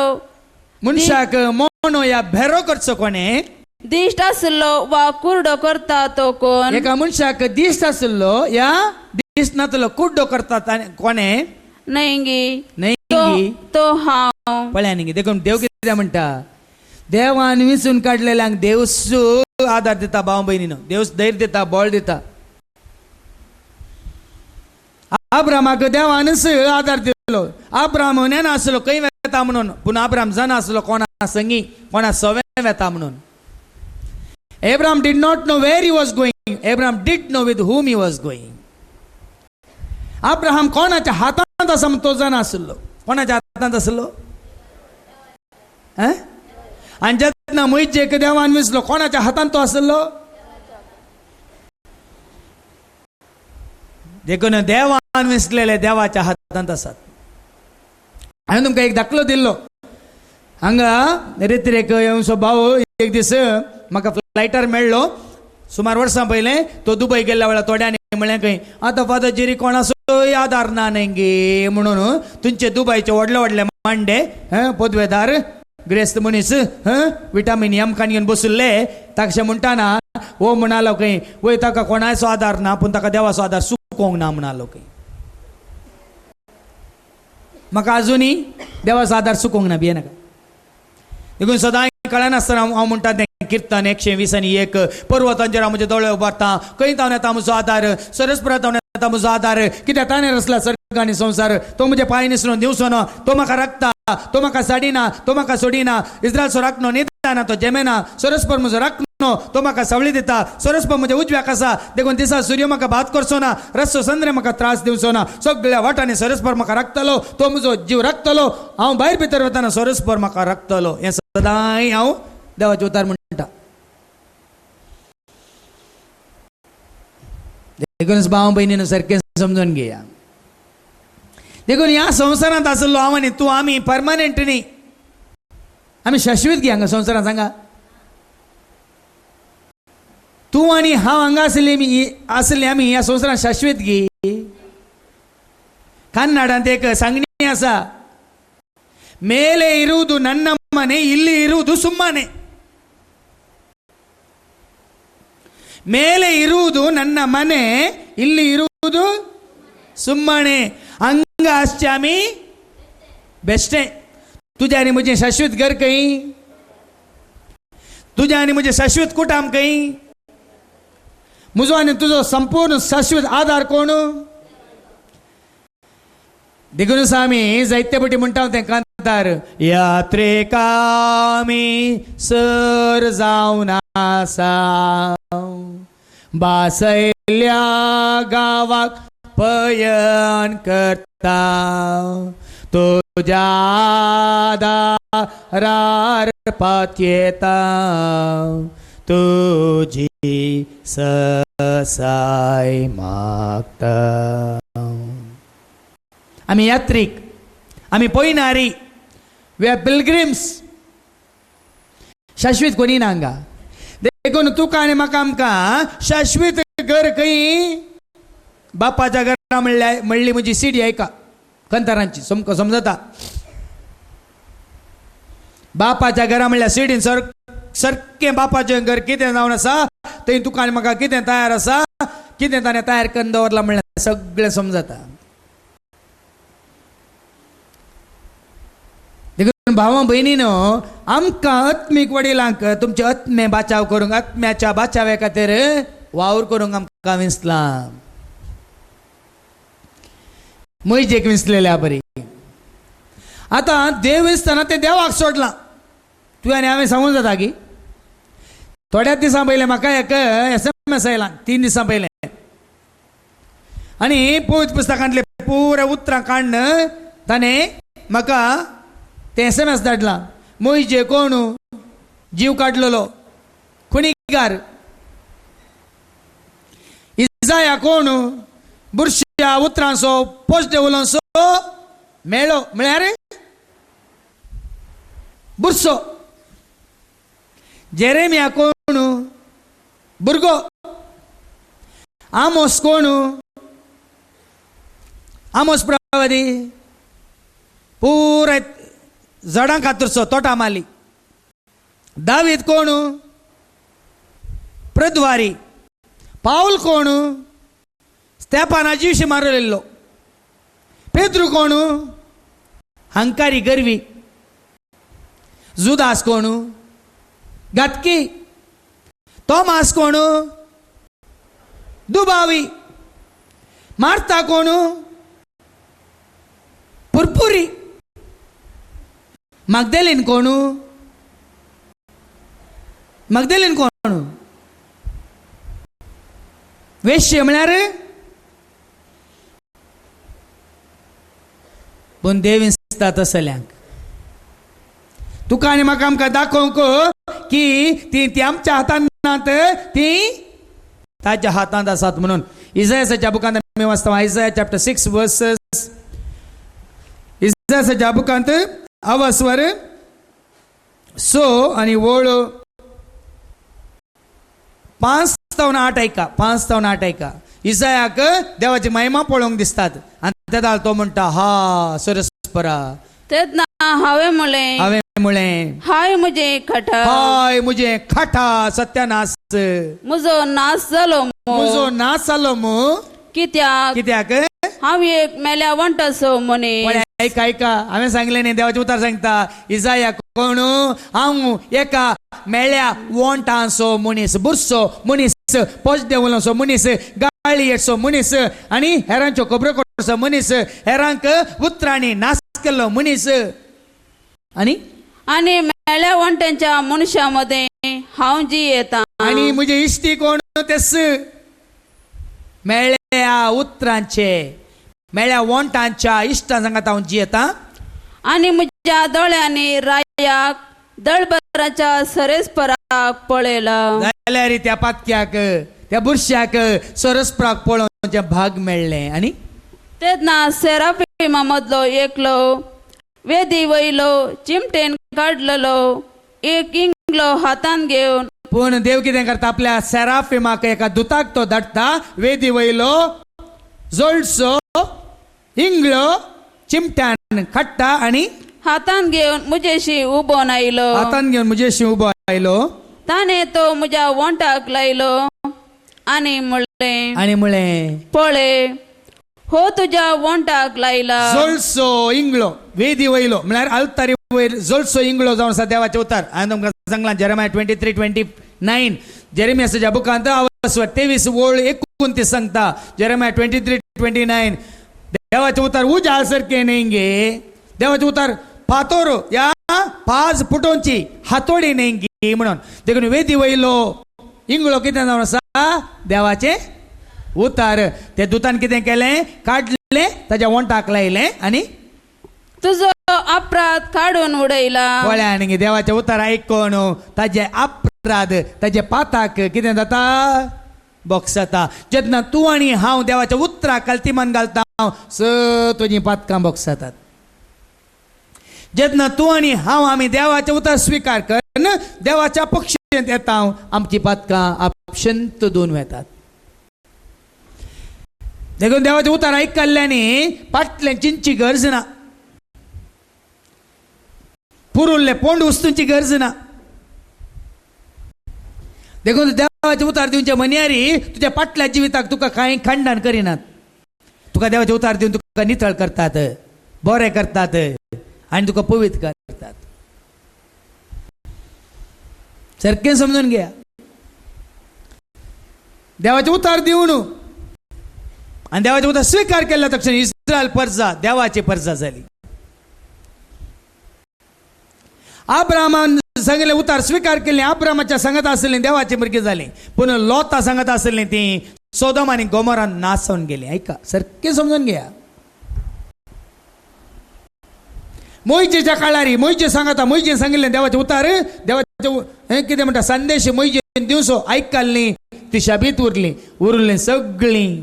A: मनशाक मोनो या भेरो करचो कोणें
B: दिश्ट आसलो वा कुर्डो करता तो कोण
A: एका मनशाक दिश्ट आसलो या दिश्ट नासलो कुड्डो करता कोणें
B: न्हय
A: तो
B: हांव
A: पळय न्ही देखून देव कितें म्हणटा देवान विसरून काडलेल्यांक देव आदार दिता भाव भयणीनो देव धैर्य दिता बळ दिता अब्रामाक देवानच आदार दिलो अब्राम नेना आसलो खंय वेता म्हणून पूण अब्राम जाणा आसलो कोणा संगी कोणा सवे वेता म्हणून Abraham did not know where he was going. Abraham did know with whom he was going. Abraham कोणाच्या हातांत आसा म्हूण तो जाणा आसलो कोणाच्या हातांत आसलो आनी जेन्ना मैजेक देवान विसलो कोणाच्या हातांत तो आसलो देखून देवान विसलेले देवाच्या हातांत आसात हांवें तुमकां एक दाखलो दिल्लो हांगा रेत्रेक येवसो भाव एक दीस म्हाका फ्लायटार मेळ्ळो सुमार वर्सां पयलें तो दुबय गेल्ल्या वेळार थोड्यांनी म्हळें खंय आतां फादर जेरी कोणाचोय आदार ना गे म्हणून तुमचे दुबयचे व्हडले व्हडले मांडे पदवेदार ग्रेस्त मनीस विटामीन एम खान घेवन बसुल्ले ताकशें म्हणटाना हो म्हणालो खंय वय ताका कोणाचो आदार ना पूण ताका देवाचो आदार सुकोवंक ना म्हणालो खंय म्हाका आजुनी देवाचो आदार सुकोवंक ना भियेनाका देखून सदां कळनासतना हांव म्हणटा तें कीर्तन 120 पर्वतांचेर हांव म्हजे दोळे उबारता खंय तावन येता म्हजो आदार सरस्परा तावन येता म्हजो आदार कित्याक ताणें रचला सर्ग आनी संवसार तो म्हजे पांय निसरून दिवचो ना तो म्हाका राखता तो म्हाका साडिना तो म्हाका सोडिना इस्रायलचो राखणो न्हिदना तो जेमेना सरस्पर म्हजो राखणो तो म्हाका सवळी दिता सरस्प म्हज्या उजव्याक आसा देखून दिसा सूर्य म्हाका भात करचो ना रस्तो संद्रे म्हाका त्रास दिवचो ना सगळ्या वाटांनी सरस्पर म्हाका राखतलो तो म्हजो जीव राखतलो हांव भायर भितर वताना सरस्पर म्हाका राखतलो हें सदांय हांव देवाचे उतार म्हणटा देखून भाव भयणीनं सारकें समजून घेया देखून ह्या संवसारांत आसलो हांव आनी तूं आमी परमनंट न्ही आमी शाश्वत गी हांगा संवसारांत सांगा तूं आनी हांव हांगा आसले आमी ह्या संवसारांत शाश्वत गी कन्नडांत एक सांगणी आसा मेले इरुವುದು ನನ್ನ ಮನೆ ಇಲ್ಲಿ ಇರುವುದು ಸುಮ್ಮನೆ ಮೇಲೆ ಇರುವುದು ನನ್ನ ಮನೆ ಇಲ್ಲಿ ಇರುವುದು ಸುಮ್ಮನೆ हंगा आसचे आमी बेश्टे तुझे आनी म्हजें शाश्वत घर खंय तुझे आनी म्हजें शाश्वत कुटाम खंय म्हजो आनी तुजो संपूर्ण शाश्वत आधार कोण देखून आमी जायते फावटी म्हणटा तें कांतार यात्रेकामी सर जावन आसा बासयल्या गावाक पयन करता तुझ्या दारार पातयेता तुझी ससाय मागता आमी यात्रीक आमी पयनारी वी आर पिलग्रिम्स शाश्वत कोणी ना हांगा देखून तुका आनी म्हाका आमकां शाश्वत घर खंय बापाच्या घरा म्हणली म्हजी सीडी ऐका कंतारांची समजता बापाच्या घरा म्हणल्यार सीडीन सारकें बापाचें घर कितें जावन आसा थंय तुका आनी म्हाका कितें तयार आसा कितें ताणें तयार करून दवरलां म्हणल्यार सगळें समजता देखून भावा भयणीनो आमकां आत्मीक वडिलांक तुमचे आत्मे बाचाव करूंक आत्म्याच्या बाचाव्या खातीर वावर करूंक आमकां विंचलां म्हयजेक विंचलेल्या बरी आतां देव विंचतना तें देवाक सोडलां तुवें आनी हांवें सांगूंक जाता की थोड्याच दिसां पयलें म्हाका एक SMS आयलां 3 दिसां पयलें आनी पवित्र पुस्तकांतले पुरे उतरां काडून ताणें म्हाका तें SMS धाडलां मोयजे कोण जीव काडलेलो खुणीगार इजाया कोण बुरश्या उतरांचो पोस्ट उलोवचो मेळ्ळो म्हळ्यार बुरसो जेरेमिया कोण भुरगो आमोस कोण आमोस प्रवादी पुराय झाडां खातीरचो तोटा माली दावीद कोण प्रद्वारी पाऊल कोण स्तेफानाची विशीं मारलेलो पेद्रू कोण हंकारी गर्वी जुदास कोण घातकी तोमास कोण दुबावी मार्ता कोण पुरपुरी मगदलेन कोण वेश्य म्हळ्यार पूण देव विंचता तसल्यांक तुका आनी म्हाका आमकां दाखोवंक की ती आमच्या हातांत नात ती ताच्या हातांत आसात म्हणून इसायाच्या बुकांत आमी वाचता इसाया चॅप्टर 6 वर्सेस इसायाच्या बुकांत अवस्वर 6 आनी वळ 5 ते 8 ऐका 5 ते 8 ऐका इसायाक देवाची महिमा पळोवंक दिसतात आनी तेदाळ तो म्हणटा हा सरस्परा
B: तेन्ना हांवें
A: म्हळें
B: हाय म्हजे
A: खाटा सत्यानाश
B: म्हजो नाश जालो मू
A: कित्याक
B: हांव एक मेल्या वंटसो मनीस
A: ऐका हांवें सांगलें न्ही देवाचे उतार सांगता इसाया कोण हांव एका मेळ्या वोंटांचो मनीस बुरसो मनीस पोस्ट देवलोसो मनीस गाळी येतसो मनीस आनी हेरांच्यो खबरो करचो मनीस हेरांक उतरांनी नाश केल्लो मनीस आनी
B: मेळ्या वंट्यांच्या मनशां मध्ये हांव जी येता
A: आणि मुझे इश्टी कोण तेस मेळ्या उतरांचे मेळ्या वोंटांच्या इश्टां सांगात हांव जियेता
B: आणि म्हज्या दोळ्यांनी रायाक दळबराच्या सरेस्पराक पळयला
A: जाल्यार त्या पातक्याक त्या बुरश्याक सरस्प्राक पळोवचे भाग मेळ्ळे आणि
B: तेन्ना सेराफिमा मदलो एकलो वेदी वयलो चिमटेन काडलेलो एक इंगलो हातान घेवन
A: पूण देव कितें करता आपल्या सेराफिमाक एका दुताक तो धाडटा वेदी वयलो जोडसो इंगळो चिमट्यान काडटा आणि
B: हातान घेवन म्हजेशी उबो आयलो
A: हातान घेवन म्हजेशी उबो आयलो
B: ताणे तो म्हज्या वोंटाक लायलो आणि
A: म्हळें
B: पळय हो तुज्या वोंटाक लायला
A: जोडसो इंगळो वेदी वयलो म्हळ्यार अल्तारी वयर जोडसो इंगळो जावन आसा देवाचे उतार हांवें तुमकां सांगलां जेरेमिया 23:29 जेरेमियाच्या बुकांत 23 ओळ 29 सांगता जेरेमिया 23:29 देवाचे उतार उजाळ सारके नेंगे देवाचे उतार फातोर या पाज फुटोंची हातोडी नेंगी म्हणून देखून वेदी वयलो इंगळो कितें जावन आसा देवाचे उतार ते दुतान कितें केलें काडलें ताच्या वोंटाक लायलें आणि
B: तुजो अपराध काडून उडयला
A: कोळ्यान देवाचे उतार आयकोन ताजे अपराध ताजे पाताक कितें जाता बॉक्स जाता जेन्ना तूं आनी हांव देवाच्या उतराक काल्तिमान घालता तुजीं पातकां बॉक्स जातात जेन्ना तूं आनी हांव आमी देवाचे उतार स्विकार करन देवाच्या पक्षांत येता आमची पातकां आपशंत दोन वेतात देखून देवाचे उतार आयकल्ल्यानी पाटले चिंची गरज ना पुरुल्ले पोंड उस्तूंची गरज ना देखून देवाचे उतार दिवचे मन्यारी तुझ्या पाटल्या जिविताक तुका कांय खंडन करिनात तुका देवाचे उतार दिवन तुका नितळ करतात बरें करतात आनी तुका पवित्र करतात सारकें समजून घ्या देवाचे उतार दिवन आनी देवाचे उतार स्वीकार केल्या तक्षण इस्रायल परजा देवाची परजा जाली अब्रामान सांगले उतार स्वीकार केले अब्रामाच्या संगत आसले देवाचे भुरगे जाले पूण लोता संगत आसले ती सोदोम आनी गोमोरान नासवन गेली ऐका सारकें समजून घ्या मोइजेच्या काळार मोइजे सांगता मोइजे सांगिल्लें देवाचे उतार देवाचे कितें म्हणटा संदेश मोइजेन दिवसो आयकल्ली ती शाबीत उरली सगळीं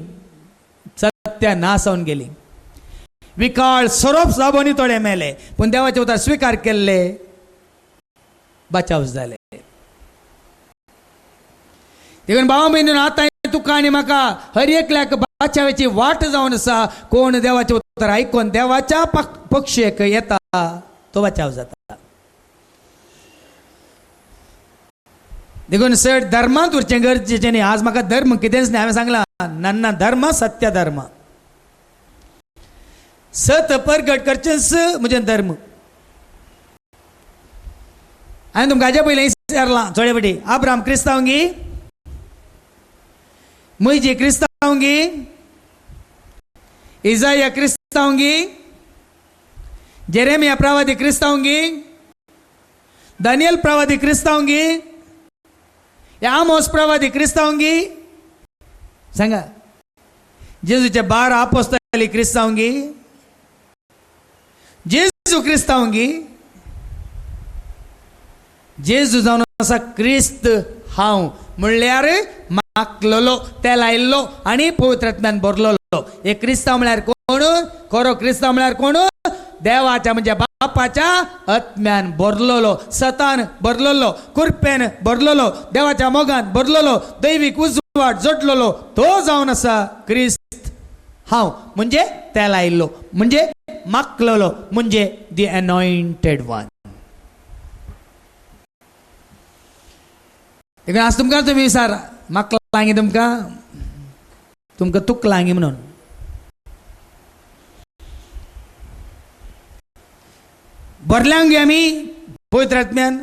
A: सत्या नासवन गेली विकाळ सरोप साबोनी थोडे मेले पूण देवाचे उतार स्वीकार केल्ले बचाव झाले देखून भावा बहिणीनो आता तुका आनी म्हाका हर एकल्याक बचावाची वाट जावन आसा कोण देवाचे उतर आयकोन देवाच्या पक्षेक येता तो बचाव जाता देखून सर धर्मांत उरचें गरजेचें न्ही आज म्हाका धर्म कितेंच न्ही हांवें सांगलां नन्ना धर्म सत्य धर्म सत परगट करचेंच म्हजें धर्म हांवें तुमकां हाजे पयलीं विचारलां थोडे फाटी अब्राम क्रिस्तांवगी मोइजे क्रिस्तांवगी इसाया क्रिस्तांवगी जेरेमिया प्रवादी क्रिस्तांवगी दानियल प्रवादी क्रिस्तांवगी आमोस प्रवादी क्रिस्तांवगी सांगा जेजूचे 12 आपोस्तली क्रिस्तांवगी जेजू क्रिस्तांवगी जेजू जावन आसा क्रिस्त हांव म्हणल्यार मागलोलो ते लायल्लो आनी पवित्रात्म्यान भरलोलो हे क्रिस्तांव म्हळ्यार कोण खरो क्रिस्तांव म्हळ्यार कोण देवाच्या म्हणजे बापाच्या आत्म्यान भरलोलो सतान भरलोलो कुरपेन भरलोलो देवाच्या मोगान भरलोलो दैवीक उजवाड जोडलोलो तो जावन आसा क्रिस्त हांव म्हणजे ते लायल्लो म्हणजे मागलोलो म्हणजे दी अनॉइंटेड वन आज तुमकां तुम्ही विचार म्हाका लागी तुमकां तुक लागी म्हणून भरल्यांक गे आमी पवित्र आत्म्यान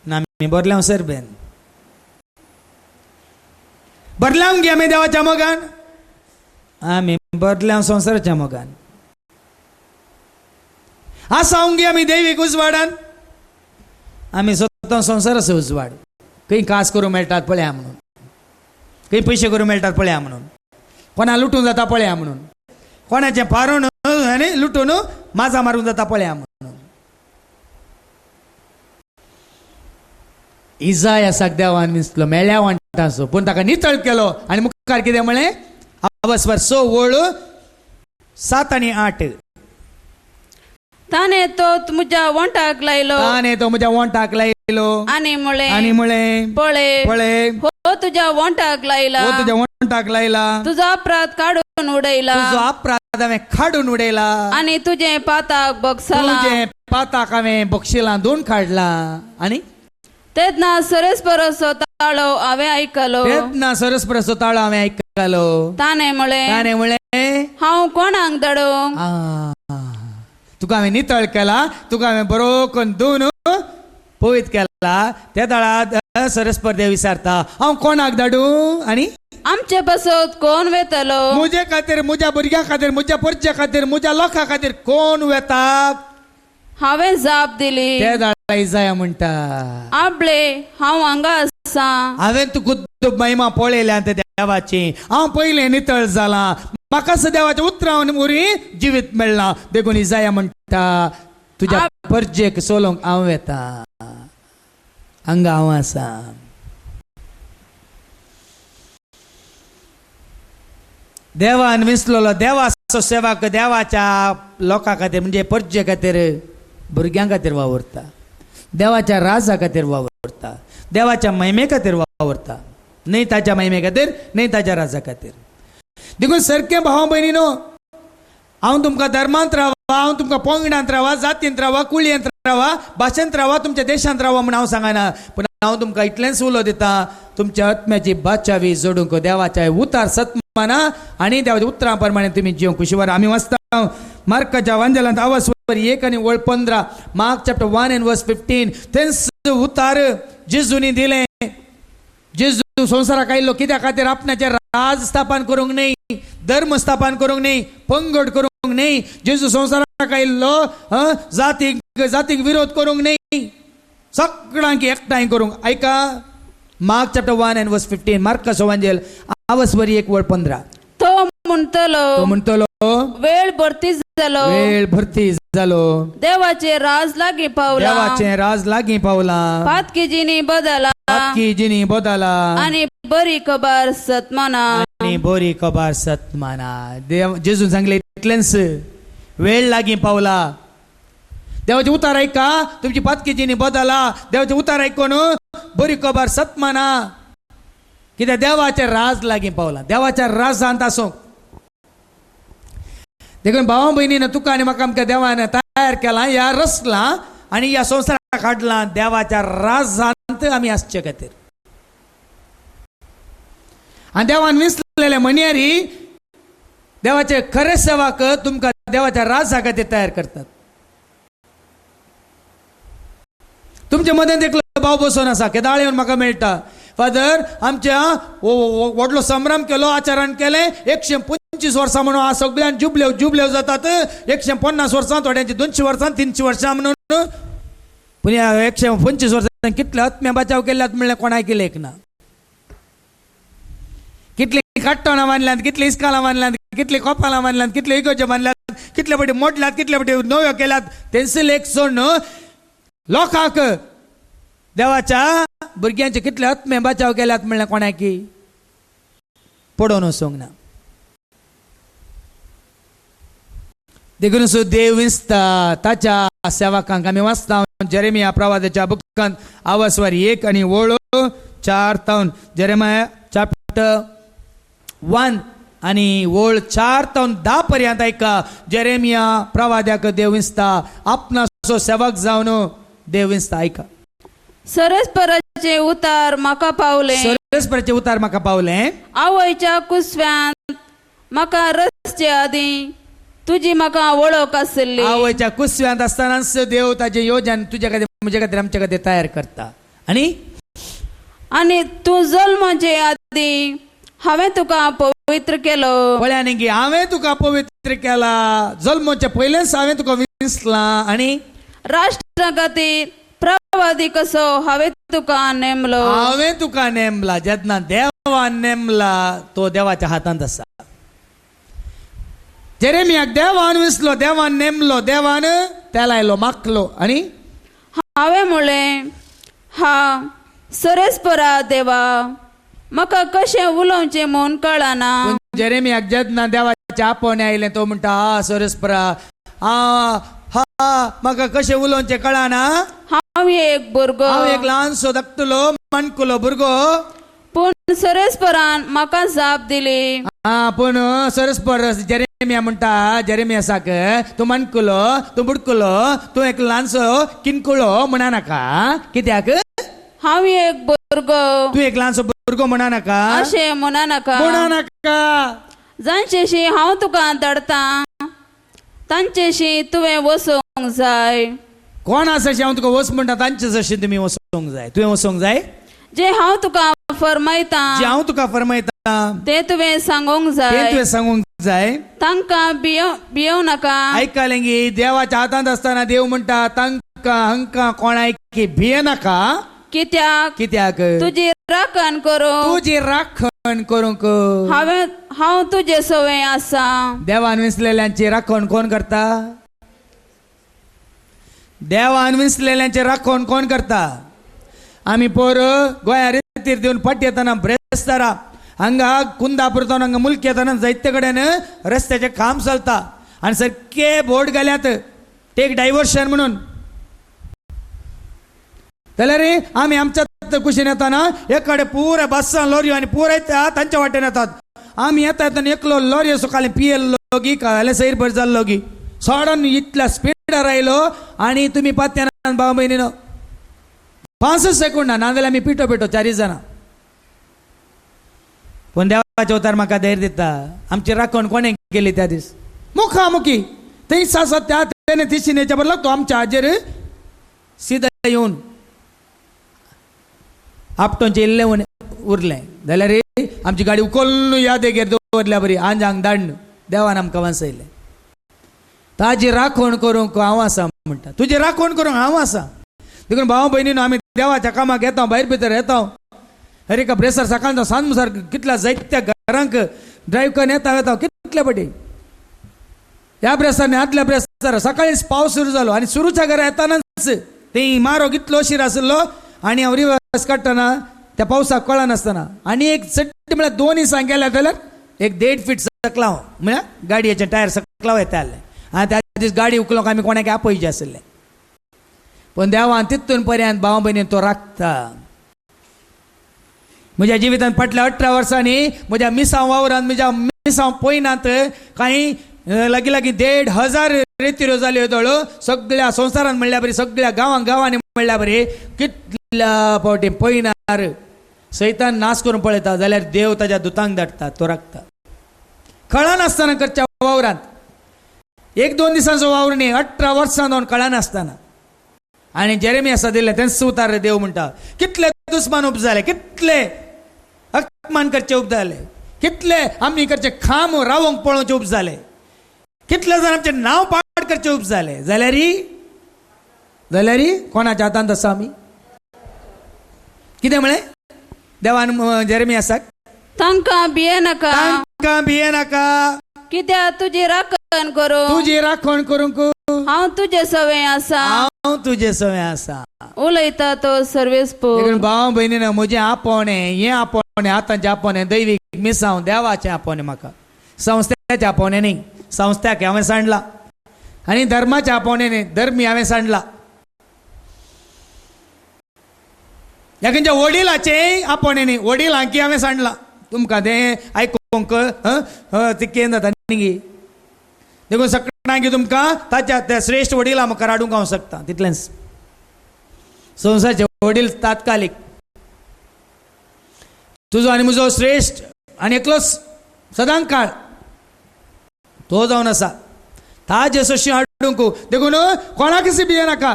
A: ना आमी भरल्यांव सरबेन भरल्यांक गे आमी देवाच्या मोगान आमी भरल्यांव संवसाराच्या मोगान आसांक गे आमी दैवीक उजवाडान आमी स्वता संवसाराचो उजवाड काही कास करूं मेळटात पळया म्हणून, काही पयशे करूं मेळटात पळया म्हणून, कोणा लुटून जाता पळया म्हणून, कोणाचें फारून आनी लुटून माझा मारून जाता पळया म्हणून. इजायासाक देवान विसलो मेळ्या वांटासो, पूण ताका नितळ केलो आनी मुखार कितें म्हळें? अवस्वर 6 ओळ 7 आणि 8.
B: ताणे तो म्हज्या वंटाक लायलो
A: ताणे तो म्हज्या वंटाक लायलो
B: आनी
A: आनी म्हळें
B: पळय
A: पळय
B: हो तुज्या वंटाक लायला,
A: हो तुज्या वंटाक लायला,
B: तुजो अपराध काडून उडयला,
A: तुजो अपराध हांवें काडून उडयला
B: आनी तुजें पाताक बगसला.
A: तुजें पाताक हांवें बक्षिलां धुवन काडला. आनी
B: तेदना सरस्परसो ताळो हांवें आयकलो.
A: तेदना सरस्परसो ताळो हांवें आयकलो.
B: ताणे म्हळें
A: ताणें म्हळें
B: हांव कोणाक धाडूं?
A: तुका हांवें नितळ केला, तुका हांवें बरो करून धुवन पवित्र केला. त्या ताळात सरस्पर देव विचारता हांव कोणाक धाडूं? आनी
B: आमचे बसत कोण वेतलो?
A: म्हजे खातीर, म्हज्या भुरग्यां खातीर, म्हज्या परच्या खातीर, म्हज्या लोकां खातीर कोण वेता?
B: हांवें जाप दिली.
A: त्या ताळा इजाया म्हणटा
B: आपले हांव हांगा आसा.
A: हांवें तुका महिमा पळयल्या त्या देवाची, हांव पयलें नितळ जालां, म्हाका देवाच्या उतरावन उरी जिवीत मेळ्ळां. देखून इजाया म्हणटा तुज्या परजेक सोलोंक हांव येता, हांगा हांव आसा. देवान विसलेलो देवाचो सेवक देवाच्या लोकां खातीर म्हणजे परजे खातीर, भुरग्यां खातीर वावरता, देवाच्या राजा खातीर वावरता, देवाच्या महिमे खातीर वावरता, न्हय ताच्या महिमे खातीर, न्हय ताच्या राजा खातीर. देखून सारकें भाव भयणीनो, हांव तुमकां धर्मांत रावा, हांव तुमकां पंगडांत रावा, जातींत रावा, कुळयेंत रावा, भाशेंत रावा, तुमच्या देशांत रावा म्हण हांव सांगना, पूण हांव तुमकां इतलेंच उलो दिता, तुमच्या आत्म्याची बादशावी जोडूंक देवाच्या उतार सत्माना आनी देवाच्या उतरां प्रमाणे तुमी जिवंक खुशीवर. आमी वाचता मार्काच्या वांजेलांत अवस्वर 1 आनी वळ 15, मार्क चॅप्टर 1 and verse 15. तेंच उतार जेजूनी दिलें. जेजू संवसाराक आयिल्लो कित्या खातीर? आपणाचें राज स्थापन करूंक न्हय, धर्म स्थापन करूंक न्हय, पंगड करूंक न्हय. जेजू संवसाराक आयिल्लो जातीक विरोध करूंक न्हय, सगळ्यांक एकठांय करूंक. ऐका मार्क चॅप्टर 1 and verse 15, मार्काचो वांजेल अवस्वर 1 वळ 15.
B: तो म्हणतलो वेळ भरती जालो,
A: वेळ भरती जालो,
B: देवाचे राज लागीं पावला,
A: देवाचें राज लागीं पावला,
B: पातकीजीनी बदला
A: पातकीजीनी बदला
B: आनी बरी खबर सतमाना.
A: आनी बरी खबर सतमाना. देव जेजून सांगले इतलेंच, वेळ लागीं पावला. देवाचे उतार ऐका, तुमची पातकीजीनी बदला, देवाचे उतार ऐकून बरी खबर सतमाना. कित्याक देवाचे राज लागीं पावला, देवाच्या राजांत आसूंक. देखून भावा भयणीन तुका आनी म्हाका आमकां देवान तयार केला, ह्या रचला आनी ह्या संवसाराक हाडला देवाच्या राजांत आमी आसचे खातीर. आनी देवान विसलेले म्हणयारी देवाचे खरे सेवक तुमकां देवाच्या राजा खातीर तयार करतात. तुमच्या मदें देखलो भाव बसून आसा, केदाळ येवन म्हाका मेळटा, फादर आमच्या व्हडलो संभ्रम केलो, आचरण केलें, 125 वर्सां म्हणून आ सगळ्यान जुबल्यो जातात, 150 वर्सां, थोड्यांची 200 वर्सां, 300 वर्सां म्हणून. पूण ह्या 125 वर्सां कितले आत्म्या बचाव केल्यात म्हणलें कोणाय केलें ना. कितली काट्टोणां बांदल्यात, कितली इस्कालां बांदल्यात, कितली कोपालां बांदल्यात, कितले इगोज्यो बांदल्यात, कितले फावटी मोडल्यात, कितले फावटी नव्यो केल्यात. तेंचील एक सोड लोकांक देवाच्या भुरग्यांचे कितले आत्मे बचाव केल्यात म्हणलें कोणाकी पडोवन वचोंक ना. देखून देव विस्ता ताच्या सेवकांक. आमी वाचता जेरेमिया प्रवादाच्या बुकांत अवस्वर 1 आनी वळ 4. जेरेमिया चॅप्टर 1 आनी वळ 4-10 पर्यंत ऐका. जेरेमिया प्रवाद्याक देव विस्ता, आपणाचो सेवक जावन देव विस्ता. ऐका.
B: सरस्पराचे उतार म्हाका पावले,
A: सरस्पराचे उतार म्हाका पावले. आवयच्या
B: कुस्व्यांत म्हाका रसचे आदीं तुजी म्हाका वळख आसली.
A: आवयच्या कुस्व्यांत आसतनाच देव ताचे योजन तुज्या खातीर, म्हज्या खातीर, आमच्या खातीर तयार करता. आनी
B: तूं जल्माचे आदीं हांवें तुका पवित्र केलो.
A: पळया न्ही गी, हांवें तुका पवित्र केला, जल्माच्या पयलेच हांवें तुका विसला. आनी
B: राष्ट्रा खातीर राष्ट्रवादी कसो हांवें तुका नेमलो.
A: हांवें तुका नेमला. जेन्ना देवान नेमला तो देवाच्या हातांत आसा. जेरेमियाक देवान विसलो, देवान नेमलो, देवान त्याला आयलो मागलो आणि
B: हांवें म्हणलें, हा सरेस्परा देवा, म्हाका कशें उलोवचें म्हूण कळना.
A: जेरेमियाक जेन्ना देवाच्या आपोवणे आयले तो म्हणटा, हा सरस्परा, हा म्हाका कशें उलोवचें कळना.
B: हांव एक भुरगो,
A: हांव एक ल्हानसो धाकटुलो माणकुलो भुरगो.
B: पूण सरेस्परान म्हाका जाप दिली.
A: पूण सरस्पर जेरेमिया म्हणटा जेरेमियासाक, तूं माणकुलो, तूं बुडकुलो, तूं एक ल्हानसो किनकुळो म्हणा नाका. कित्याक?
B: हांव एक भुरगो,
A: तूं एक ल्हानसो भुरगो म्हणा नाका.
B: अशें म्हणा नाका.
A: म्हणा नाका.
B: जांचेशी हांव तुका धाडटां तांचेशी तुवें वचोंक जाय.
A: कोण आसा हांव तुका वच म्हणटा तांचे जशें तुमी वचोंक जाय. तुवें वचोंक जाय.
B: जे हांव तुका फरमायता,
A: जे हांव तुका फरमायता
B: ते तुवें सांगूंक
A: ते
B: जाय.
A: तुवें सांगूंक जाय.
B: तांकां भियोव नाका.
A: आयकलें गी, देवाच्या हातांत आसतना देव म्हणटा तांकां हांकां कोणाक भिये नाका. कित्याक?
B: तुजी राखण करूं.
A: तुजी राखण करूंक
B: हांव तुजे सवय आसा.
A: देवान विसलेल्यांची राखण कोण करता? देवान विसलेल्यांची राखण कोण करता? आमी पोर गोंया रेतीर दिवन फाटी येताना ब्रेस्तारा हांगा कुंदापुरतावन हांगा मुल्क येताना जायते कडेन रस्त्याचें काम चलता आनी सारके बोर्ड घाल्यात टेक डायवर्शन म्हणून. जाल्यार आमी आमच्या कुशीन येताना एक कडेन पुरे बसां लॉरयो आनी पुराय तांच्या वाटेन येतात. आमी येता येताना एकलो लॉरयो सकाळीं पियेल्लो गी काल्यार सैर भर जाल्लो गी सडन इतल्या स्पीडार आयलो आनी तुमी पात्याना भाव भयणीनो 5 सेकंदां नाजाल्यार आमी पिटो 4 जाणां. पूण देवाचे अवतार म्हाका धैर्य दिता. आमची राखण कोणें केली त्या दीस? मुखामुखी थंयच आसा त्या तेणे तिशिनेच्या बदला तो आमच्या हाजेर सिदा येवन आपटोंचे इल्लें उरलें जाल्यार आमची गाडी उखोल्ल यादेगेर दवरल्या बरी आंजांक धाडन देवान आमकां वाचयलें. ताजी राखण करूंक हांव आसा म्हणटा. तुजी राखण करूंक हांव आसा. देखून भाव भयणीनो आमी देवाच्या कामाक येता, भायर भितर येता. अरे एका ब्रेसर सकाळचो सांज मुसार कितल्या जायत्या घरांक ड्रायव्ह करून येता कितले बटी ह्या ब्रेसार आदल्या ब्रेसार सकाळीच पावस सुरू जालो आनी सुरूच्या घरा येतानाच थंय मारो कितलो उशीर आसलो आनी हांव रिवर्स काडटना त्या पावसाक कळनासतना आनी एक चट्ट म्हळ्यार 2 दिसांक गेल्या जाल्यार एक 1.5 फीट सकलाव म्हळ्यार गाडयेचे टायर सकलाव येताले आनी त्या दीस गाडी उखलोवंक आमी कोणाक आपयचे आसले. पण देवान तितून पर्यंत भाव भयणीन तो राखता. म्हज्या जिवितांत फाटल्या 18 वर्सांनी म्हज्या मिसांव वावरांत म्हज्या मिसांव पयनात काही लागीं 1,500 रेतीऱ्यो जाल्यो दळो सगळ्या संवसारांत म्हणल्या बरी सगळ्या गांवांनी म्हणल्या बरी कितल्या फावटी पयनार सैतान नाश करून पळयता जाल्यार देव ताच्या दुतांक धाडटा तो राखता. कळनासतना करच्या वावरांत 1-2 दिसांचो वावर न्ही 18 वर्सां जावन कळनासतना आनी जेरेमियासा दिल्ले तेंच उतार देव म्हणटा कितले दुस्मान उपजाले, कितले अपमान करचे उपजाले, कितले आमी करचे खाम रावोंक पळोवचे उपजाले, कितले जाण आमचे नांव पाड करचे उपजाले. जाल्यार कोणाच्या हातांत आसा आमी? कितें म्हळें देवान जेरेमियासाक? तांकां भिये नाका.
B: कित्याक तुजी राखण करूं.
A: तुजी राखण करूंक
B: हांव तुजे सवय आसा. उलयता तो सर्वेस्पर.
A: भाव भयणीनो म्हजें आपोवणें हें आपोवणें आतांचें आपोवणें दैवीक मिसांव देवाचें आपोवणें म्हाका संस्थेचें आपोवणें न्ही. संस्थ्याक हांवें सांडला आनी धर्माचें आपोवणें न्ही धर्मी हांवें सांडला. ह्या खंयच्या वडिलाचें आपोवणें न्ही वडिलांकी हांवें सांडला. तुमकां तें आयकूंक केन्ना जाता न्ही. देखून सकाळीं तुमकां ताच्या त्या श्रेश्ठ वडिलां म्हाका राडूंक हांव शकता तितलेंच. संवसारचे वडील तात्कालीक तुजो आनी म्हजो श्रेश्ठ आनी एकलोच सदांच काळ तो जावन आसा. ताजे सशी हाडूंक देखून कोणाक भिये नाका.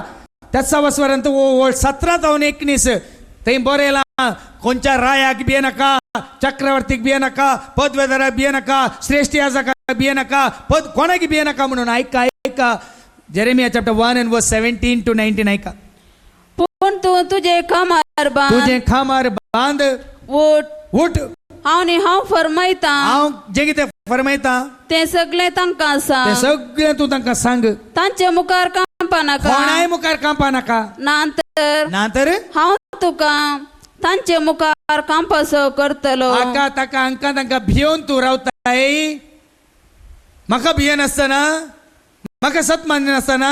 A: त्याच वासवारांत 17 जावन 19 थंय बरें येयलां खंयच्या रायाक भिये नाका, चक्रवर्तीक भिये नाका, पदवेदाराक भिये नाका, श्रेष्ठ याजकाक भिये नाका, कोणाक भिये नाका म्हणून. ऐका Jeremiah chapter 1 and verse 17 to 19 ऐका.
B: पूण तूं तुजे खामार बांद
A: तुझे खामार बांद
B: उठ
A: उठ
B: हांव न्ही हांव फरमायता
A: हांव जे कितें फरमायता
B: तें सगळें तांकां
A: ते
B: सांग
A: सगळें तूं तांकां सांग
B: तांचे मुखार कांपा नाका
A: कोणाय मुखार कांपा नाका
B: नांतर
A: ना तर
B: हांव तुका तांचे मुखार कांपासो करतलो
A: हाका ताका हांकां तांकां भियोन तूं रावताय म्हाका भिये नासतना म्हाका सतमान नासतना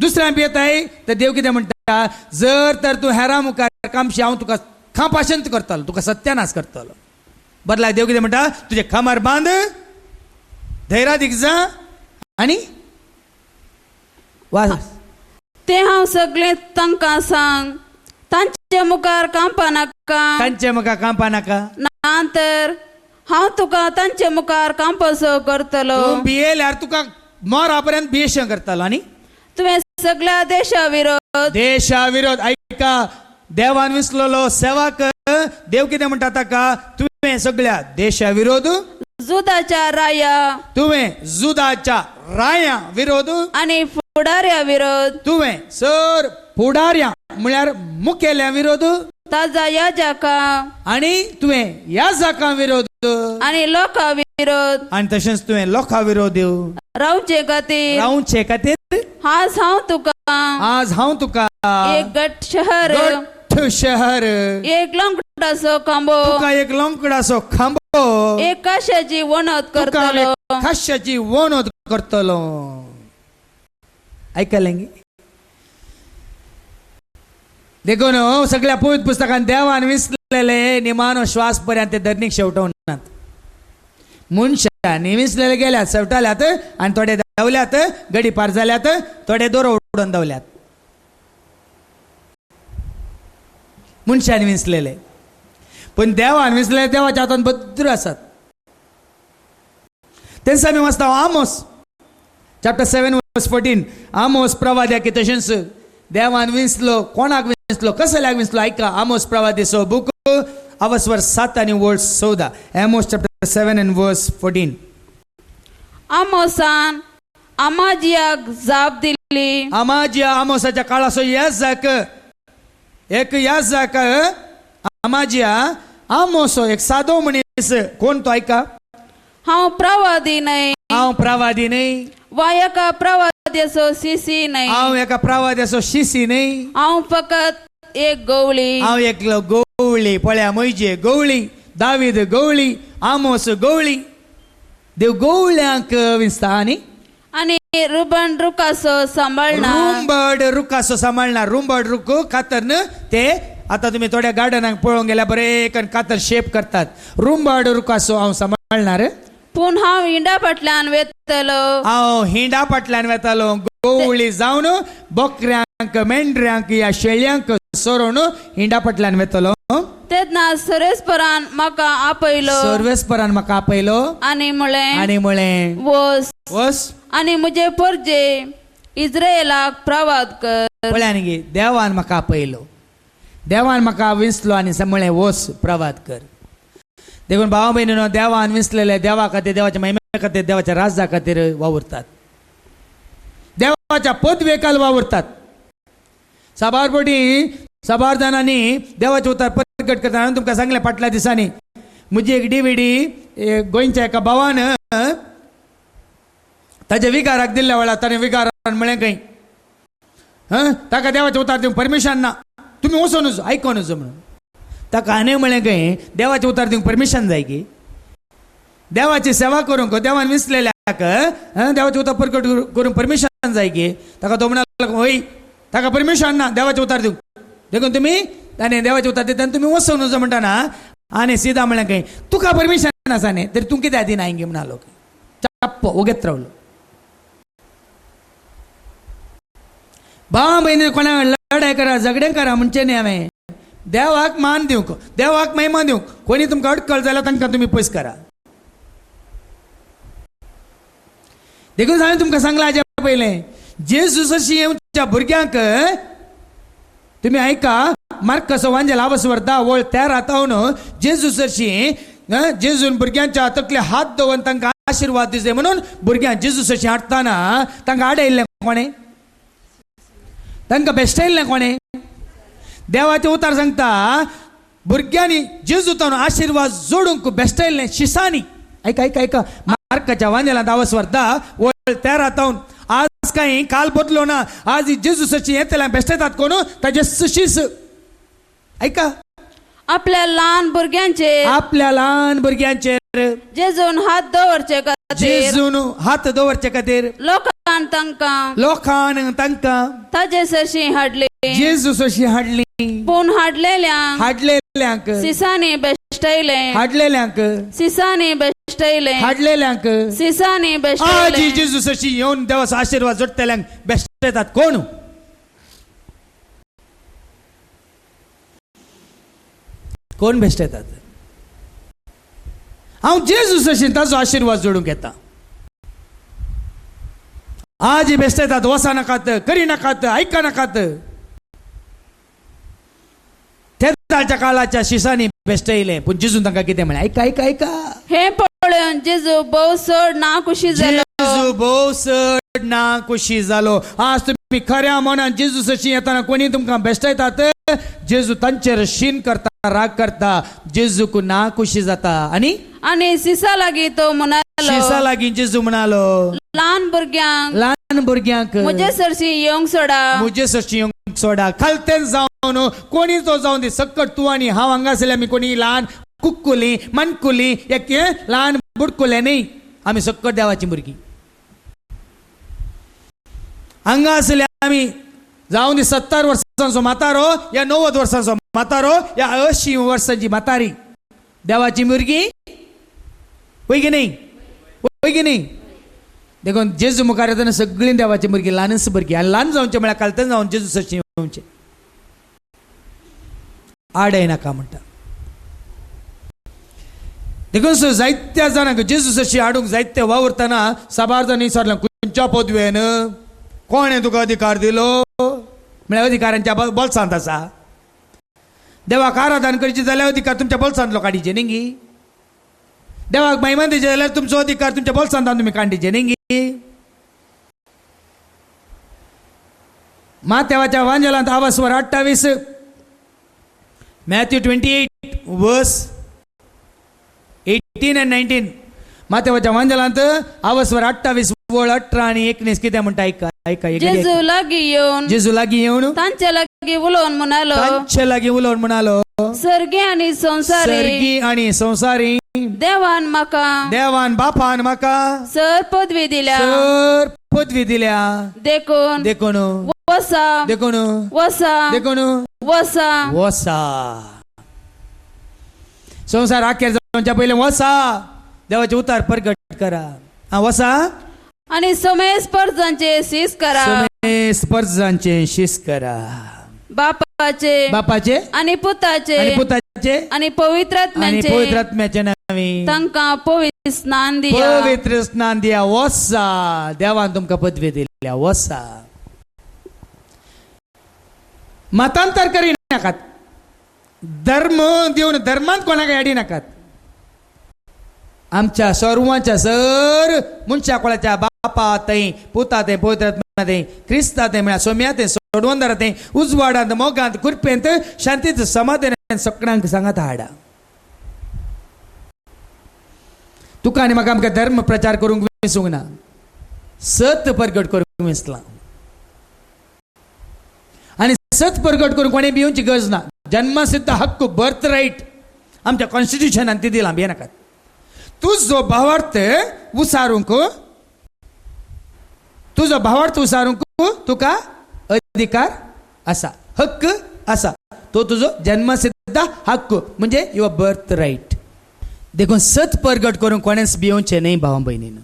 A: दुसऱ्या भियेताय तर देव कितें म्हणटा जर तर तूं हेरां मुखार कामशी हांव तुका खांपाशंत करतलो तुका सत्यानाश करतलो बदला देव कितें म्हणटा तुजे खामार बांद धैर्यादीक जा आनी वा
B: तें हांव सगळें तांकां सांग तांचे मुखार कांपा नाका
A: तांचे म्हाका कांपा नाका
B: नांतर हांव तुका तांचे मुखार कांपासो करतलो
A: तूं भियेल्यार तुका मोरा पर्यंत भियेशें करतलो आनी
B: तुवें सगळ्या देशा विरोध
A: देशा विरोध ऐका देवान विसलेलो सेवक देव कितें म्हणटा ताका तुवें सगळ्या देशा विरोध
B: जुदाच्या राया
A: तुवें जुदाच्या राया विरोध
B: आनी फुडाऱ्या विरोध
A: तुवें सर फुडाऱ्या म्हळ्यार मुखेल्या विरोध
B: ताजा याजका
A: आनी तुवें याजकां विरोध
B: आनी लोकां विरोध
A: आनी तशेंच तुवें लोकां विरोध
B: रावचे खातीर
A: रावचे खातीर
B: आज हांव तुका
A: आज हांव तुका
B: एक गट शहर
A: गठ्ठ शहर
B: एक लोंकडाचो खांबो
A: तुका एक लोंकडाचो खांबो
B: एक काश्याची वणत
A: तुका
B: करतलो
A: एक खाश्याची वणत करतलो ऐकलें देखून सगळ्या पवित्र पुस्तकांत देवान विसलेले निमानो श्वास पर्यंत ते धरणीक शेवटवनात मनशांनी विसलेले गेल्यात शेवटाल्यात आनी थोडे धांवल्यात गडी पार जाल्यात थोडे दोरो उडोवन धांवल्यात मनशांनी विसलेले पण देवान विसलेले देवाच्या हातांत भद्र आसात तेच आमी वाचता आमोस चॅप्टर 7 वर्स 14 आमोस प्रवाद्याक तशेंच देवान विसलो कोणाक विसलो कसल्याक विसलो ऐका आमोस प्रवादेचो बूक आवाज वर्स 7 आनी वर्स 14 आमोस चॅप्टर 7 and verse 14
B: आमोसान आमाजियाक जाप दिली
A: आमाजिया आमोसाच्या काळाचो याजक एक याजक आमाजिया आमोसो एक सादो मनीस कोण तो ऐका
B: हांव प्रवादी न्हय
A: हांव प्रवादी न्हय
B: वा एका प्रवाद्याचो शिशी न्हय
A: हांव एका प्रवाद्याचो शिशी न्हय
B: हांव फकत एक गवळी
A: हांव एकलो गवळी पळया मोइजे गवळी दावीद गवळी आमोस गवळी देव गवळ्यांक विसता न्ही
B: आनी रुबण रुखाचो सांबाळणार
A: रुंबड रुखाचो सांबाळणार रुंबड रुख कातरन ते आता तुम्ही थोड्या गार्डनाक पळोवंक गेल्यार बरे कातर शेप करतात रुंबड रुखाचो हांव सांबाळणार
B: पूण हांव हिंडा फाटल्यान वेतलो
A: हांव हिंडा फाटल्यान वेतालो गवळी जावन बकऱ्यांक मेंढऱ्यांक या शेळ्यांक सोरोवन हिंडा फाटल्यान वेतलो
B: तेन्ना सुरेस्परान म्हाका आपयलो
A: सर्वेस्परान म्हाका आपयलो
B: आनी
A: म्हळें
B: वस
A: वस
B: आनी म्हजे परजे इस्रायेलाक प्रवाद कर
A: पळया न्ही देवान म्हाका आपयलो देवान म्हाका विसलो आनी म्हळें वस प्रवाद कर देखून भावा भयणीनो देवान विसलेले देवा खातीर देवाच्या महिमे खातीर देवाच्या राज्या खातीर वावुरतात देवाच्या पदवेकाल वावुरतात साबार जाणांनी देवाचे उतार प्रकट करता हांवें तुमकां सांगलें फाटल्या दिसांनी म्हजी एक DVD गोंयच्या एका भावान ताच्या विकाराक दिल्ल्या वेळार ताणें विकारान म्हळें खंय ताका देवाचे उतार दिवंक परमिशन ना तुमी वचून नजो आयको नजो म्हणून ताका हाणें म्हळें खंय देवाचे उतार दिवंक परमिशन जाय की देवाची सेवा करूंक देवान विसलेल्याक देवाचे उतार प्रकट करूंक परमिशन जाय की ताका तो म्हणलो होय ताका परमिशन ना देवाचे उतार दिवंक देखून तुमी ताणें देवाचे उतार दिता तुमी वचून नजो म्हणटाना आनी सीधा म्हळें खंय तुका परमिशन आसा न्ही तरी तूं कित्याक दिना हिंगे म्हणालो चाप्प ओगेत रावलो भावा भयणी कोणाक लढाय करा झगडें करा म्हणचे न्ही हांवें देवाक मान दिवंक देवाक महिमा दिवंक कोणी तुमकां अडकळ जाल्यार तांकां तुमी पयस करा देखून हांवें तुमकां सांगलां हाजे पयलें जेजूस अशी येवच्या भुरग्यांक तुमी आयका मार्कसो वांजेल आवसवर 10 वळ 13 तावन जेजूस अशी जेजून भुरग्यांच्या तकले हात दवरून तांकां आशिर्वाद दिसे म्हणून भुरग्यांक जेजूस अशी हाडटाना तांकां आडयल्लें कोणें तांकां बेश्टायल्लें कोणें देवाचे उतार सांगता भुरग्यांनी जेजूतान आशीर्वाद जोडूंक बेश्टायल्ले शिसांनी. ऐका ऐका ऐका मार्काच्या वांजेलांत आवस्वर्धा वळ 13 आज काही काल बदलो ना. आज जेजूसाची येतल्या बेश्टायतात कोण ताजे शिस. ऐका
B: आपल्या लहान भुरग्यांचेर जेजून हात दवरचे खातीर
A: जेजून हात दवरचे खातीर
B: लोकांन तांकां ताजे सरशी हाडली.
A: जेजू सशी हाडली.
B: पूण हाडलेल्यांक
A: सिसांनी
B: बेश्टायले.
A: आज जेजू सशी येवन देवाचो आशीर्वाद जोडतल्यांक बेश्टायतात कोण? कोण बेश्टायतात? हांव जेजू सशीन ताचो आशीर्वाद जोडूंक येता. आज बेश्टायतात, वसा नाकात, करी नाकात, ऐका नाकात. तेदाच्या काळाच्या शिसांनी बेश्टायले पूण जेजून तांकां कितें म्हळें? ऐका ऐका ऐका.
B: हे पळोवन जेजू भोव चड नाखुशी जालो.
A: जेजू भोव चड नाखुशी जालो. आज तुम्ही खऱ्या मनान जेजू सशी येताना कोणी तुमकां बेश्टायतात, जेजू तांचेर शीन करता, राग करता, जेजूक नाखुशी जाता. आनी
B: सिसा लागीं तो म्हणालो,
A: शिसा लागीं जेजू म्हणालो,
B: ल्हान भुरग्यांक म्हजे सरशी येवंक सोडा. खालतेन जावन कोणी तो जावन दी, सकट तूं आनी हांव हांगा आसले आमी कोणी ल्हान कुक्कुली मनकुली एक ल्हान बुडकुले न्ही. आमी सकट देवाची भुरगीं हांगा आसले आमी जावन दी 70 वर्सांचो मातारो या 90 वर्सांचो मातारो या 80 वर्सांची मातारी देवाची भुरगीं. वय की न्ही? देखून जेजू मुखार येताना सगळीं देवाची भुरगीं ल्हानच भुरगीं. आनी ल्हान जावचे म्हळ्यार कालतेन जावन जेजू सशी येवचे. आडय नाका म्हणटा. देखून जायत्या जाणांक जेजू सशी हाडूंक जायते वावरतना साबार जाण विचारलें खंयच्या पदवेन, कोणें तुका अधिकार दिलो? म्हळ्यार अधिकारांच्या बोल्सांत आसा. देवाक आराधन करची जाल्यार अधिकार तुमच्या बोल्सांतलो काडीचे न्ही. देवाक महिमा दिवचे जाल्यार तुमचो अधिकार तुमच्या बोल्सांतल्यान तुमी काडीचे न्ही. माथेवाच्या वांजेलांत आवस्वर 28 Matthew 28 verse 18 and 19. माथेवाच्या वांजेलांत आवस्वर 28 वळ 18 आणि 19 कितें म्हणटा? ऐका ऐका. जेजू लागीं येवन तांचे लागीं उलोवन म्हणालो, सर्गी आनी संसारी देवान बापान म्हाका सर पदवी दिल्या. देखून वसा. संसार आखेर जावच्या पयलीं वसा देवाचे उतार प्रगट करा. वसा आनी समेस पर्जांचे शीस करा. बापाचे आनी पुताचे आनी पवित्रात्म्याचे नांवी तांकां पवित्र स्नान दिया. वसा देवान तुमकां पदवी दिल्या. वसा. मतांतर करी नाकात. धर्म दिवन धर्मांत कोणाक हाडी नाकात. आमच्या सर्वांच्या सर मनशा कोळाच्या बापा थंय, पुता थंय, पवित्रात्म्या थंय, क्रिस्ता थंय, म्हळ्यार सोम्या थंय, सोडवंदारा थंय, उजवाडांत, मोगांत, कुरपेंत, शांतीत, समाधानांत सगळ्यांक सांगात हाडा. तुका आनी म्हाका आमकां धर्म प्रचार करूंक विसूंक ना, सत प्रगट करूंक विसलां. आनी सत प्रगट करून कोणी भिवची गरज ना. जन्मसिद्ध हक्क, बर्थ राईट आमच्या कॉन्स्टिट्यूशनान ती दिला. भियेनाकात. तुजो भावार्थ उसारूंक तुका अधिकार असा, हक्क असा. तो तुझो जन्मसिद्ध हक्क म्हणजे युअर बर्थ राईट. देखून सत प्रगट करून कोणेच भिवचे नाही भावा भयणीनं.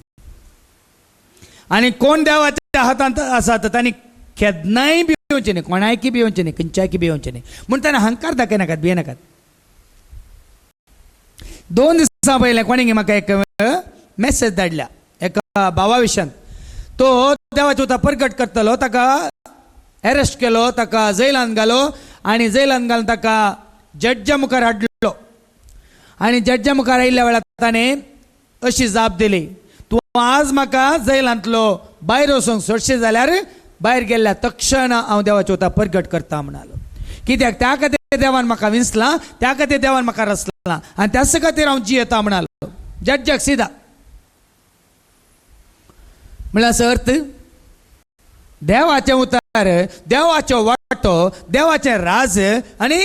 B: आणि कोण देवाच्या हातांत आसा तांणी केन्नाय भिवचे नाही, कोणायकी भिवचे नाही, खंयच्याकी भिवचे नाही. म्हणून ताणें अहंकार दाखयनाकात, भियेनाकात. 2 दिसां पयलें कोणी म्हाका एक मेसेज धाडल्या एका भावा विशयान. तो देवाचे उतार प्रगट करतलो, ताका अरेस्ट केलो, ताका जैलांत घालो आनी जैलांत घालून ताका जड्जा मुखार हाडलो. आनी जड्जा मुखार आयिल्ल्या वेळार ताणें अशी जाप दिली, तूं आज म्हाका जैलांतलो भायर वचूंक सोडशें जाल्यार भायर गेल्ल्या तक्षण हांव देवाचे उतार प्रगट करता म्हणालो. कित्याक त्या खातीर देवान म्हाका विंसला, त्या खातीर देवान म्हाका रचला आनी त्याच खातीर हांव जियेता म्हणालो. जग सीधा म्हळ्यार अर्थ देवाचे उतार, देवाचो वाटो, देवाचे राज आनी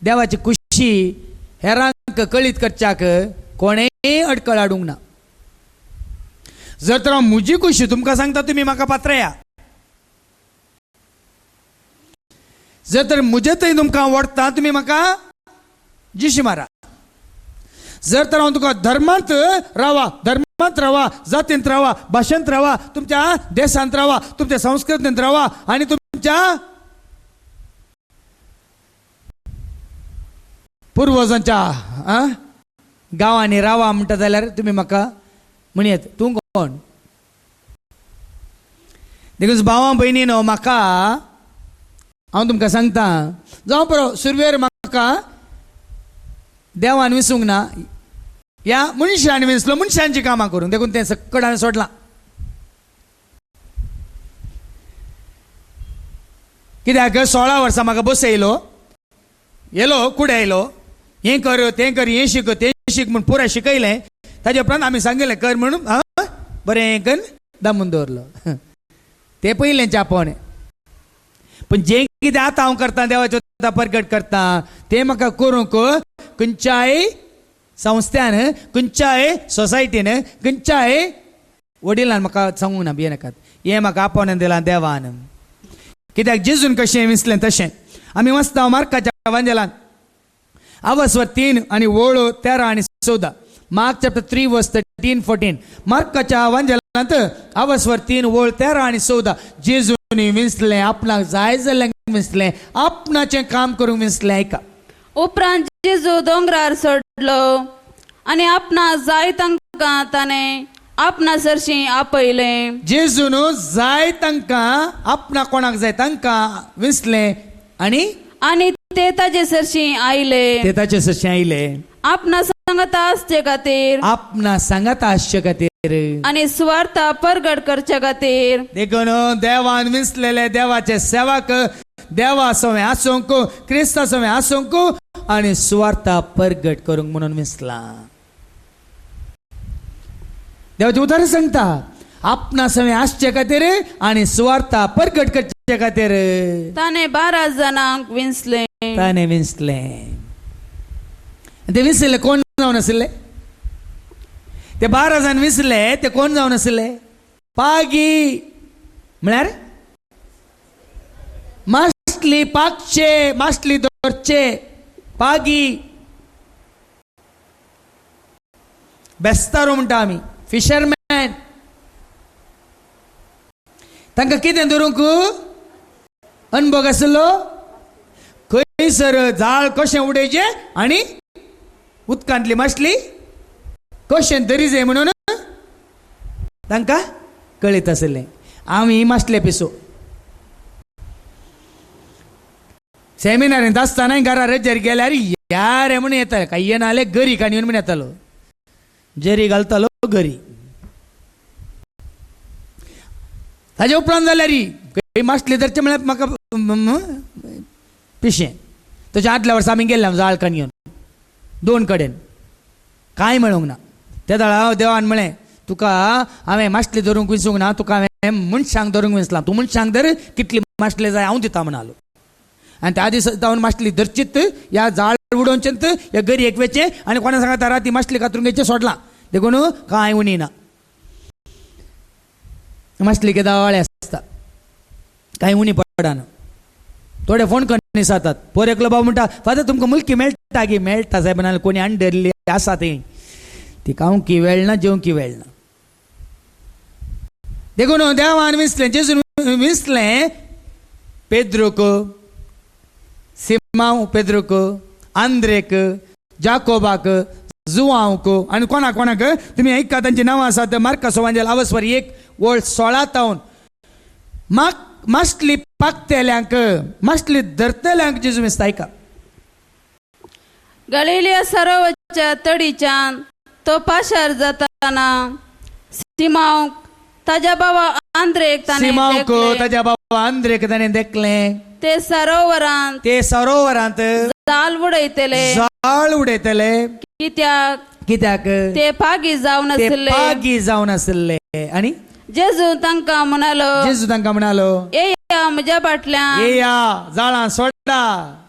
B: देवाची खुशी हेरांक कळीत करच्याक कोणेय अडकळ हाडूंक ना. जर तर हांव म्हजी खुशी तुमकां सांगता, तुमी म्हाका पात्रया. जर तर म्हजे थंय तुमकां आवडटा, तुमी म्हाका जिशी मारा. जर तर हांव तुका धर्मांत रावा, जातींत रावा, भाशेंत रावा, तुमच्या देशांत रावा, तुमच्या संस्कृतींत रावा आनी तुमच्या पुर्वजांच्या गांवांनी रावा म्हणटा जाल्यार तुमी म्हाका म्हणयत तूं कोण. देखून भावां भयणीनो, म्हाका हांव तुमकां सांगता, जावं बरो सुरवेर म्हाका देवान विसूंक ना, ह्या मनशान विसलो, मनशांची कामां करूंक. देखून तें सक्कड हांवें सोडलां. कित्याक 16 वर्सां म्हाका बसयलो, येलो कुडे येयलो, हें कर तें कर, हें शिक तें शिक म्हूण पुराय शिकयलें. ताजे उपरांत आमी सांगिल्लें कर म्हणून बरें करून दामून दवरलो. तें पयलेंचें आपोवणें. पण जें कितें आतां हांव करता, देवाचो प्रगट करता, तें म्हाका करूंक खंयच्याय संस्थान, खंयच्याय सोसायटीन, खंयच्याय वडिलान म्हाका सांगूंक ना भियेनाकात. हें म्हाका आपोवणें दिलां देवान. कित्याक जेजून कशें विसलें तशें. आमी वाचता मार्काच्या एवांजेलांत अवस्वर 3 आनी वळो 13 आनी 14. मार्क चॅप्टर 3 वर्स 13-14. मार्काच्या एवांजेलांत अवस्वर 3 वळ 13 आनी 14. जेजून विसलें, आपणाक जाय जाल्ल्यांक विसलें, आपणाचें काम करूंक विसलें. ऐका.
C: उपरांत जेजू दोंगरार चडलो आनी आपणाक जाय तांकां ताणें आपणा सरशी आपयलें.
B: जेजून जाय तांकां, आपणाक कोणाक जाय तांकां विसलें आनी
C: ते ताजे सरशी आयले.
B: ते ताचे सरशी आयले.
C: आपणा सांगता आसचे खातीर,
B: आपणा सांगता आसचे खातीर
C: आनी सुवार्ता प्रगट करचे खातीर.
B: देखून देवान विसलेले देवाचे सेवक देवा सवें आसूंक, क्रिस्ता सवें आसूंक आनी सुवार्ता प्रगट करूंक म्हणून विसला. देवाचे उदाहरण सांगता, आपणा सवें आसचे खातीर आनी सुवार्ता प्रगट करचे खातीर
C: ताणें 12 जाणांक विंसलें.
B: ताणें विसलें. ते विसले कोण जावन आशिल्ले? ते 12 जाण विसले ते कोण जावन आशिल्ले? पागी म्हळ्यार मासली पागचे, मासली धरचे पागी, बेस्तारो म्हणटा आमी, फिशरमॅन. तांकां कितें धरूंक अनुभव आसलो? खंयसर जाळ कशें उडयचें आनी उदकांतली मासली कशें धरिजे म्हणून तांकां कळीत आसलें. आमी मासले पिसो सेमिनारींत आसतना घरा रजेर गेल्यार यार म्हणून येताले, काय येनाले गरी काणी म्हणून येतालो, जरी घालतालो गरी. ताजे उपरांत जाल्यार मासली धरचे म्हळ्यार म्हाका पिशें. ताच्या आदल्या वर्सा आमी गेल्ले जाळ काणयोन 2 कडेन, कांय मेळूंक ना. त्या दाळा देवान म्हळें, तुका हांवें मासली धरूंक विसूंक ना, तुका हांवें मनशांक धरूंक विसला. तूं मनशांक धर, कितली मासले जाय हांव दिता म्हणालो. आनी त्या दिसा जावन मासली धरचीत, ह्या जाळ उडोवचेंत, ह्या गरी एक वेचें आनी कोणा सांगता राती मासली कातरून घ्यायचें सोडलां. देखून कांय उणी ना. मासली केदां वाळे आसता, कांय उणी पडना. थोडे फोन करून दिसातात. पोर एकलो बाबा म्हणटा, फादर तुमकां मुलकी मेळटा गे? मेळटा साहेब म्हणाले, कोणी आनी धरली आसा ती खावंकी वेळना, जेवंकी वेळना. देखून देवान विसलें, जेजून विसलें पेद्रूक, सिमांव पेद्रूक, आंद्रेक, जाकोबाक, जुवांवक आनी कोणाक कोणाक तुमी ऐका. तांची नांवां आसात मार्कास एवांजेल अवस्वर 1 वळ 16 मासली पागतेल्यांक, मासली धरतेल्यांक जेजू विसता. ऐका.
C: गलिलिया सरोवराच्या तडीच्यान तो पाशार जाताना सिमांव ताज्या बाबा आंद्रेक ताणें
B: सिमांवक ताज्या बाबा आंद्रेक ताणें देखलें.
C: ते सरोवरांत
A: ते सरोवरांत
C: जाल उडयतले
A: जाळ उडयतले कित्याक
C: ते पागी जावन
A: ते
C: आसले
A: पागी जावन आसले. आणि
C: जेजू तांकां म्हणालो
A: जेजू तांकां म्हणालो
C: येया म्हज्या फाटल्यान
A: येया जाळां सोडा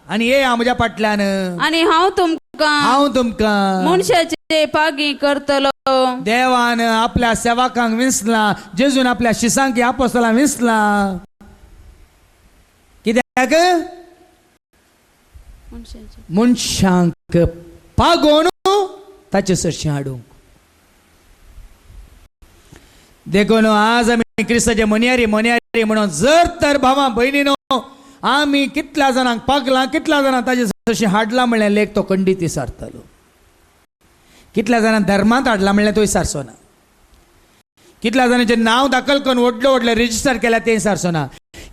A: आणि येया म्हज्या फाटल्यान
C: आणि हांव तुमकां मनशाचे पागी करतलो.
A: देवान आपल्या सेवकांक विंसला, जेजून आपल्या शिसांक आपोस्तलांक विंसला. कित्याक मनशांक पागोवन ताचे सरशी हाडूंक. देखून आज आमी क्रिस्ताचे मनियारी म्हणून जर तर भावां भयणीनो आमी कितल्या जाणांक पागलां, कितल्या जाणांक ताचे सरशी हाडला म्हणल्यार लेख तो खंडीत विसारतलो. कितल्या जाणांक धर्मांत हाडला म्हणल्यार तो विसारचो ना. कितल्या जाणांचे नांव दाखल करून व्हडले रेजिस्टर केल्या ते विसारचो ना.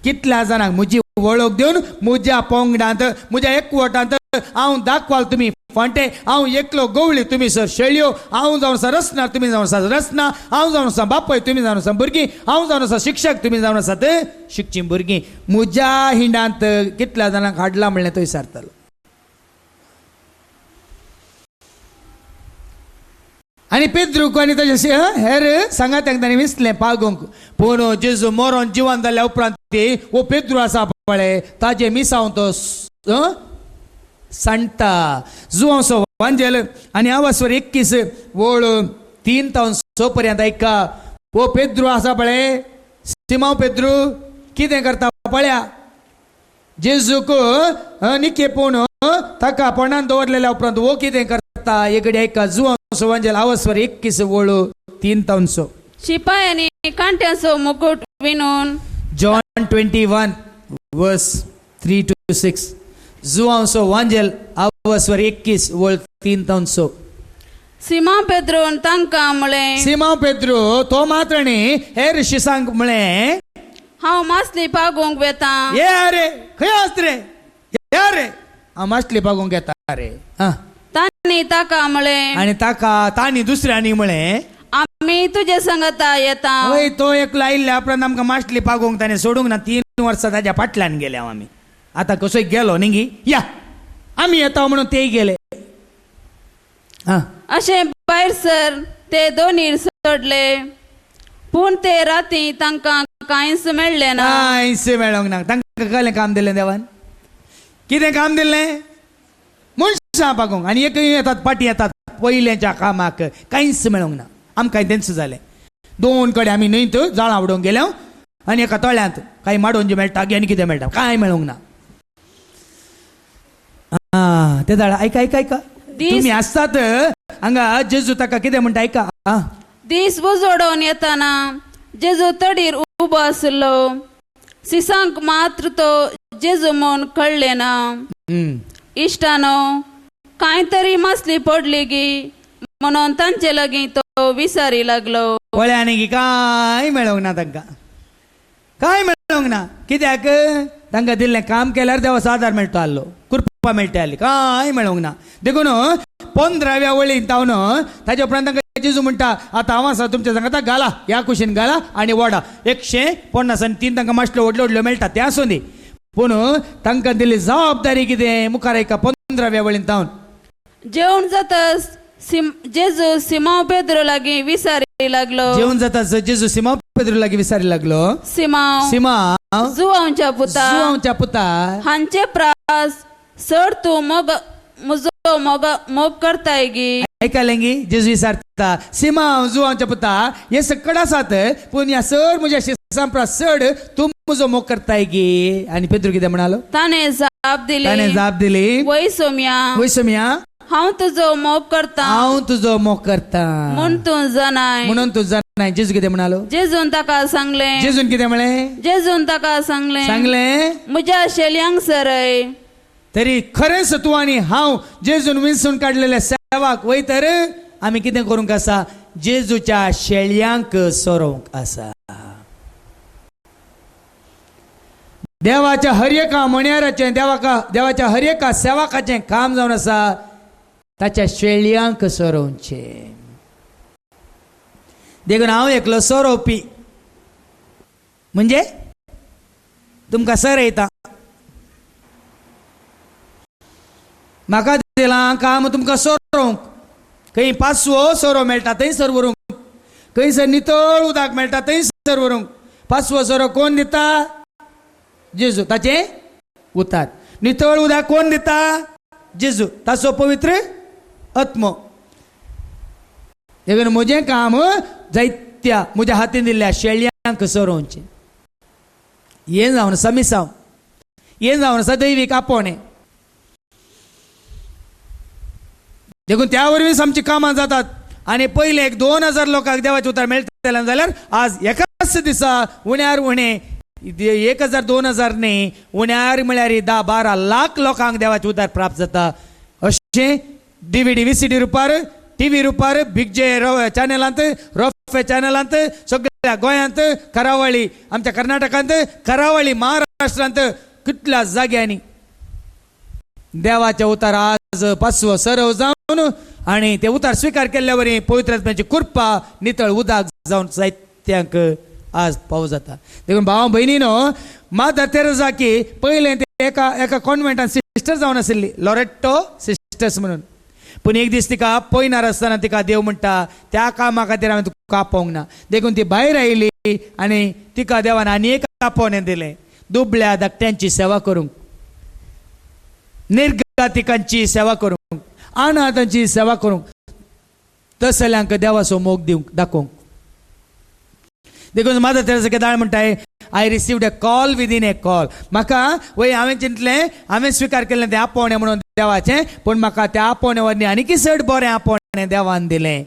A: कितल्या जाणांक म्हजी वळख दिवन म्हज्या पोंगडांत म्हज्या एकवटांत हांव दाखवाल तुमी फांटे, हांव एकलो गवळी तुमी सर शेळयो, हांव जावन आसा रसना तुमी जावन आसा रसना, हांव जावन आसा बापय तुमी जावन आसा भुरगीं, हांव जावन आसा शिक्षक तुमी जावन आसात शिक्षी भुरगीं. म्हज्या हिंडांत कितल्या जाणांक हाडला म्हणल्यार तो विसारतलो. आणि पेद्रूक आनी ताचे हेर सांगात्यांक तांणी विसलें पागोवंक. पूण जेजू मरोन जिवन जाल्या उपरांत ते वो पेद्रू आसा पळय ताजे मिसांव तो सांडटा. जुवांसो वांजेल आनी आवास्वर 21 वोळ 3 ते 6 पर्यंत ऐका. वो पेद्रू आसा पळय सिमांव पेद्रू कितें करता पळया. जेजूक निकेपून ताका पोंडान दवरलेल्या उपरांत वो कितें करता एकडे ऐका. जुवांसो वांजेल आवास्वर 21 वोळ 3 ते 6.
C: शिपायांनी कांट्याचो मुकुट विणून
A: जॉन 21 वर्स 3 to 6. जुवांसो वांजेल आवास्वर 21 वोळ 3 ते 6.
C: सिमा पेद्रोन तांकां म्हळें,
A: सिमांव पेद्रू तो मात्र न्ही हेर शिसांक म्हळें
C: हांव मासली पागोवंक वेता.
A: ये रे खंय आस रे, या रे हांव मासली पागोवंक येता रे.
C: तांणी ताका म्हळें
A: आनी ताका तांणी दुसऱ्यांनी म्हळें
C: आमी तुजे संगता येता.
A: हय तो एकलो आयिल्ल्या उपरांत आमकां मासली पागोवंक ताणें सोडूंक ना. 3 वर्सां ताच्या फाटल्यान गेले आमी. आतां कसोय गेलो न्ही या आमी येता म्हणून तेय गेले.
C: अशें भायर सर ते दोनीर सोडले. पूण ते राती तांकां कांयच मेळ्ळें ना.
A: कांयच मेळोंक ना. तांकां कसलें काम दिलें देवान? कितें काम दिलें? मनशां पागोवंक. आनी एक येतात पाटी येतात पयलेच्या कामाक कांयच मेळोंक ना. आमकां तेंच जालें. 2 कडेन आमी न्हंयत जाळां उडोवंक गेले आनी एका तळ्यांत कांय माडोवंचे मेळटा आनी कितें मेळटा कांय मेळोंक ना. ते जाळा ऐका ऐका ऐका तुम्ही आसतात हांगा जेजू ताका कितें म्हणटा ऐका.
C: दीस उजोडोन येताना जेजू तडीर उबो आसलो. सिसांक मात्र तो जेजू म्हूण कळ्ळें ना. इश्टानो कांय तरी मासली पडली गी म्हणून तांचे लागीं तो विसारी लागलो.
A: पळ्यांनी गी कांय मेळोंक ना तांकां. कांय मेळोंक ना. कित्याक तांकां दिल्लें काम केल्यार देवाचो आदार मेळटो आसलो, कृपा मेळटाली. कांय मेळोंक ना. देखून 15व्या वळीन तावन ताच्या उपरांत तांकां जेजू म्हणटा आतां हांव आसा तुमच्या सांगाता घाला ह्या कुशीन घाला आनी वडा. 150 आनी 3 तांकां माश्यो व्हडल्यो मेळटा तें आसूं दी. पूण तांकां दिल्ली जबाबदारी कितें मुखार ऐका. 15व्या वळीन तावन
C: जेवण जाताच जेजू सिमांव पेद्रो लागीं विसारी लागलो.
A: जेवण जाता जेजू सिमांव पेद्रू लागीं विसारी लागलो.
C: सिमांव जुवांवच्या
A: पुता
C: हांचे प्रास सर तूं म्हजो मोग करताय गी.
A: ऐकलें गी जेजू विसारता सिमांव जुवांवच्या पुता हे सकड आसात पूण ह्या सर म्हज्या शिसां प्रास चड तूं म्हजो मोग करताय गी. आनी पेद्रू कितें म्हणालो?
C: ताणें जाप दिली वय सोम्या हांव तुजो मोग करता म्हूण तूं जाणाय. जेजू कितें म्हणालो? जेजून ताका सांगलें. जेजून ताका सांगलें म्हज्या शेल्यांक सरय.
A: तरी खरेंच तूं आनी हांव जेजून विंसून काडलेले सेवाक वयतर आमी कितें करूंक आसा? जेजूच्या शेळयांक सोरोवंक आसा. देवाच्या हर एका मण्याराचें देवाच्या हर एका सेवकाचें काम जावन आसा ताच्या शेळयांक सोरोवचें. देखून हांव एकलो सोरोवपी म्हणजे तुमकां सर येता
B: म्हाका दिलां काम तुमकां सोरोंक. खंय पांचवो सोरो मेळटा थंयसर व्हरूंक, खंयसर नितळ उदक मेळटा थंयसर व्हरूंक. पांचवो सोरो कोण दिता? जेजू, ताचे उतार. नितळ उदक कोण दिता? जेजू, ताचो पवित्र आत्मो. देखून म्हजें काम जायत्या म्हज्या हातीन दिल्ल्या शेळयांक सोरोवचें. हें जावन आसा मिसांव, हें जावन आसा दैवीक आपोवणें. देखून त्या वरवीं आमची कामां जातात. आनी पयले 2000 लोकांक देवाचें उतर मेळटलें जाल्यार आज एकाच दिसा उण्यार उणें 1000 2000 न्ही, उण्यार म्हळ्यार 10-12 लाख लोकांक देवाचें उतर प्राप्त जाता. अशें DVD VCD रुपार, TV रुपार, बिग जे चॅनलांत, रॉफे चॅनलांत, सगळ्या गोंयांत, करावळी, आमच्या कर्नाटकांत, करावळी, महाराष्ट्रांत, कितल्या जाग्यांनी देवाचे उतार आज पांचवो सरव जावन आनी ते उतार स्विकार केल्ल्या वरी पवित्र आत्म्याची कृपा नितळ उदक जावन जायत्यांक आज पाव जाता. देखून भाव भयणीनो, मादर तेरेसाची पयलें ते एका कॉन्व्हेंटान सिस्टर जावन आशिल्ली, लॉरेटो सिस्टर्स म्हणून. पूण एक दीस तिका पळयनार आसतना तिका देव म्हणटा त्या कामा खातीर हांवें तुका आपोवंक ना. देखून ती भायर आयली आनी तिका देवान आनी एक आपोवणें दिलें, दुबळ्या धाकट्यांची सेवा करूंक, निर्गतिकांची सेवा करूंक, अनाथांची सेवा करूंक, तसल्यांक देवाचो मोग दिवंक दाखोवंक. देखून मादर तेरेसा केदार म्हणटाय, I received a call within a call. म्हाका वय हांवें चिंतलें, हांवें स्विकार केल्लें तें आपोवणें म्हणून देवाचें, पूण म्हाका त्या आपोवण्या वरवीं आनीक चड बरें आपोवणें देवान दिलें.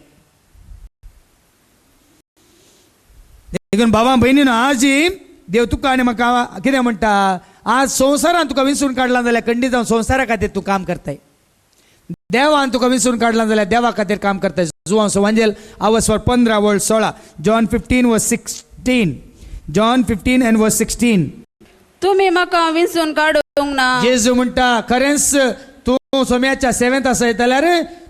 B: देखून भावां भयणीनो, आज देव तुका आनी म्हाका कितें म्हणटा, आज संवसारान तुका विंचून काडलां जाल्यार खंडीत जावन संवसारा खातीर तूं काम करताय. देवान तुका विंचून काडलां जाल्यार देवा खातीर काम करताय. जुवांचो वांजेल आवस्वर 15:16, John 15:16, John 15:16.
C: तुम्ही म्हाका विंचून काडूंक ना.
B: जेजू म्हणटा, खरेंच तूं सोम्याच्या सेवेंत आसत जाल्यार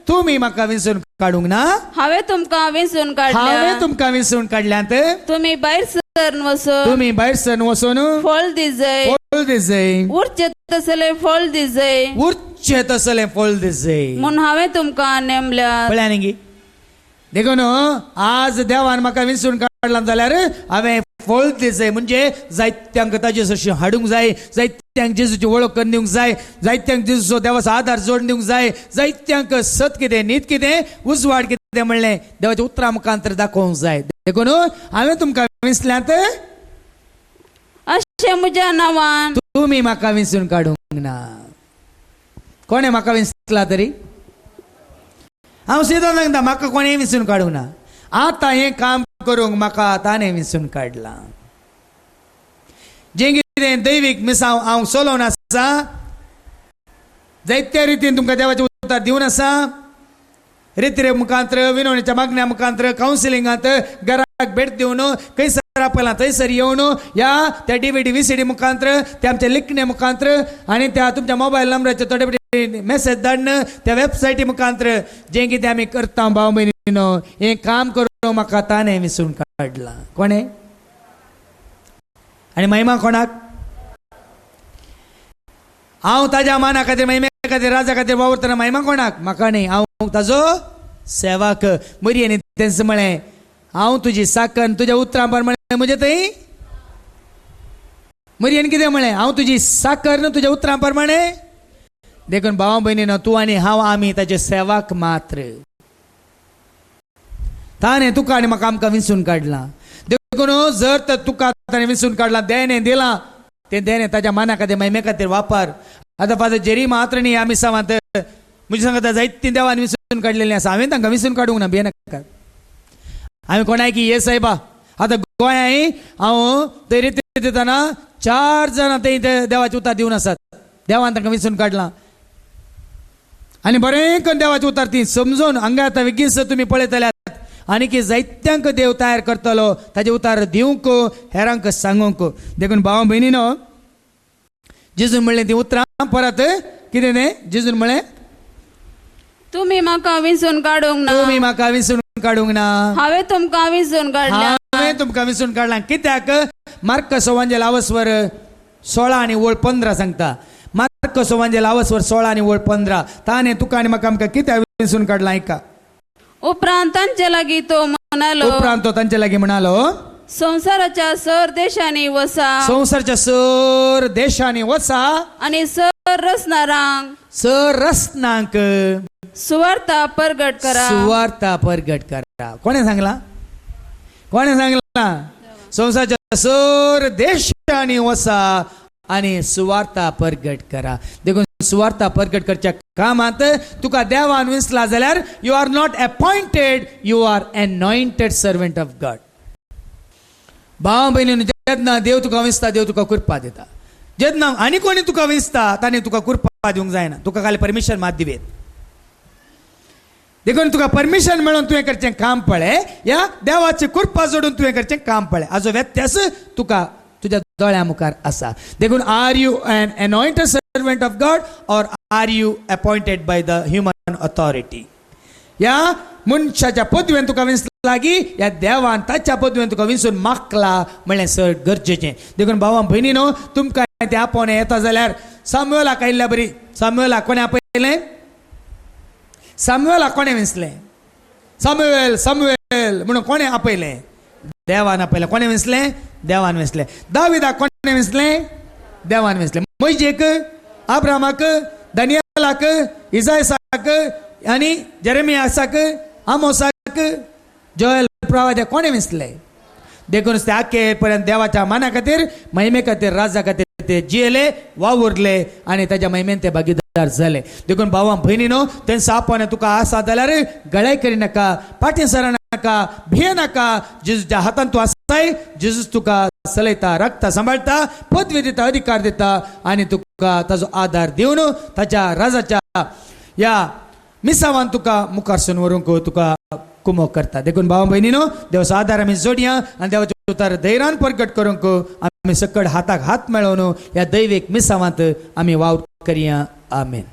B: तुमी म्हाका विंचून काडूंक ना.
C: हांवें तुमकां विंचून काडल्या.
B: हांवें तुमकां विंचून काडल्यांत.
C: तुम्ही भायर सरून वचून,
B: तुमी भायर सरून वचून
C: फळ दिजय,
B: फळ दिसय,
C: उरचे तसले फळ दिजय,
B: उरचे तसलें फळ दिसय
C: म्हूण हांवें तुमकां नेमल्या.
B: पळया न्ही. देखून आज देवान म्हाका विंचून काडलां जाल्यार हांवें फळ दिसय, म्हणजे जायत्यांक ताचे सशी हाडूंक जाय, जायत्यांक जेजूची वळख करून दिवंक जाय, जायत्यांक जेजूचो देवाचो आदार जोडून दिवंक जाय, जायत्यांक सत कितें, न्हीद कितें, उजवाड कितें म्हणलें देवाच्या उतरां मुखांतर दाखोवंक जाय. देखून हांवें तुमकां विंचल्यांत
C: अशें म्हज्या नांवान
B: तुमी म्हाका विंचून काडूंक ना. कोणें म्हाका विंचला तरी? हांव सिधो सांगता, म्हाका कोणें विंचून काडूंक ना. आतां हें काम करूंक म्हाका ताणें विंचून काडलां. जें कितें दैवीक मिसांव हांव चलोवन आसा, जायत्या रितीन तुमकां देवाचें उतर दिवन आसा. रितीरे मुखांतर, विनवणेच्या मागण्या मुखांतर, कावन्सिलिंगांत, घराक भेट दिवन, खंयसर आपयलां थंयसर येवन, या त्या DVD VCD मुखांतर, त्या आमच्या लिखणे मुखांतर आनी त्या तुमच्या मोबायल नंबराचेर थोडे मेसेज धाडन, त्या वेबसायटी मुखांतर जें कितें आमी करता भाव भयणीनो, हें काम करून म्हाका ताणें विंचून काडलां. कोणें? आनी महिमा कोणाक? हांव ताज्या माना खातीर, महिमे खातीर, राजा खातीर वावरतना महिमा कोणाक? म्हाका न्ही. हांव ताजो सेवाक. मरयेनी तेंच म्हळें, हांव तुजी साकन तुज्या उतरां प्रमाणे म्हणजे थंय. मरयेन कितें म्हळें? हांव तुजी साकर न्हू तुज्या उतरां प्रमाणे. देखून भावा भयणीनो, तूं आनी हांव आमी ताचे सेवाक मात्र. ताणें तुका आनी म्हाका आमकां विंचून काडलां. देखून जर तर तुका ताणें विंचून काडलां, देणें दिलां, तें देणें ताज्या माना खातीर, महिमे खातीर वापर. आतां फादर जेरी मात्र न्ही आमी सावांत म्हजी सांगता जायतीं देवान विंचून काडलेलीं आसा. हांवें तांकां विंचून काडूंक ना, भियेनाकात. हांवें कोणाय की ये सायबा, आतां गोंयांय हांव थंय रिती दितना 4 जाणां थंय देवाचें उतर दिवन आसात. देवान तांकां विंचून काडलां आनी बरें करून देवाचें उतर ती समजून हांगा आतां बेगीन तुमी पळयतल्यात आनीक जायत्यांक देव तयार करतलो ताजें उतर दिवंक, हेरांक सांगूंक. देखून भाव भयणीनो, जेजून म्हणलें ती उतरां परत कितें तें जेजून म्हळें,
C: तुम्ही म्हाका विंचून काडूंक ना.
B: तुमी म्हाका विंचून काडूंक ना.
C: हांवें तुमकां विंचून काडल्या.
B: हांवें तुमकां विंचून काडलां. कित्याक? मार्कस वांजेल आवस्वर 16 आनी 15 सांगता.
A: मार्कस वांजेला आवसवर 16 आणि वळ 15 ताने तुका आणि म्हाका आमकां कित्याक विसरून काडला ऐका.
C: उपरांत तांचे लागीं तो म्हणालो,
A: उपरांत तो तांचे लागीं म्हणालो,
C: संसाराच्या सर देशांनी वसा
A: संसारच्या सर देशांनी वचा
C: आणि सर रचणारांक
A: सर रसनांक
C: सुवार्ता परगट करा.
A: सुवार्ता परगट करा. कोणे सांगला? कोणे सांगला? संसारच्या सर देशांनी वचा आणि सुवार्ता परगट करा. देखून सुवार्ता परगट करच्या कामात तुका देवान विसला जाल्यार you are not appointed, you are anointed servant of God. भावा बहिणींनो, जेन्ना देव तुका विसता, देव तुका कृपा दिता. जेन्ना आनी कोणी तुका विसता ताणे तुका कृपा दिवंक जायना, तुका खाली परमिशन मात दिवेत. देखून तुका परमिशन मेळोन तुवें करचें काम पळय, या देवाची कृपा जोडून तुवें करचें काम पळय, हाजो व्यत्यास तुका तुज्या दोळ्या मुखार आसा. देखून are you an anointed servant of God or are you appointed by the human authority? या मनशाच्या पदवेन तुका विसला लागी, या देवान ताच्या पदवेन तुका विंसून मागला म्हणलें सर गरजेचें. देखून भावा बहिणीनो, तुमकां तें आपोवणें येता जाल्यार सामुएलाक आयिल्ल्या बरी. सामुएलाक कोणें आपयलें? सामुएलाक कोणें विंसलें? सामुएल सामुएल म्हणून कोणें आपयलें? देवान आपयलें. कोणें विंसलें? देवान विंसलें. दाविदाक कोणें विंसलें? देवान विंसलें. मोइशेक, अब्रामाक, दानियेलाक, इसायाक आनी जेरेमियासाक, आमोसाक, जोएल प्रवाद्याक कोणें विंसलें? देखून ते आख्खे पर्यंत देवाच्या माना खातीर, महिमे खातीर, राजा खातीर ते जियेले, वावुरले आणि ताच्या महिमेन ते भागीदार जाले. देखून भावा बहिणीनो, तेंचो आपोवणें तुका आसा जाल्यार गळाय करी नाका, फाटीं सर नाका, भिये नाका. जेजूच्या हातान तूं आसाय, जेजूस तुका चलयता, रगता, सांबाळटा, पदवी दिता, अधिकार दिता आणि तुका ताजो आदार दिवन ताच्या राजाच्या या मिसावान तुका मुखारसून व्हरूंक तुका कुमो करता. देखून भावा बहिणीनो, देवाचो आदार आमी जोडया आनी देवाचे उतार धैर्यान प्रगट करूंक आमी सकड हाताक हात मेळोवन ह्या दैवीक मिसावांत आमी वावर करया. आमेन.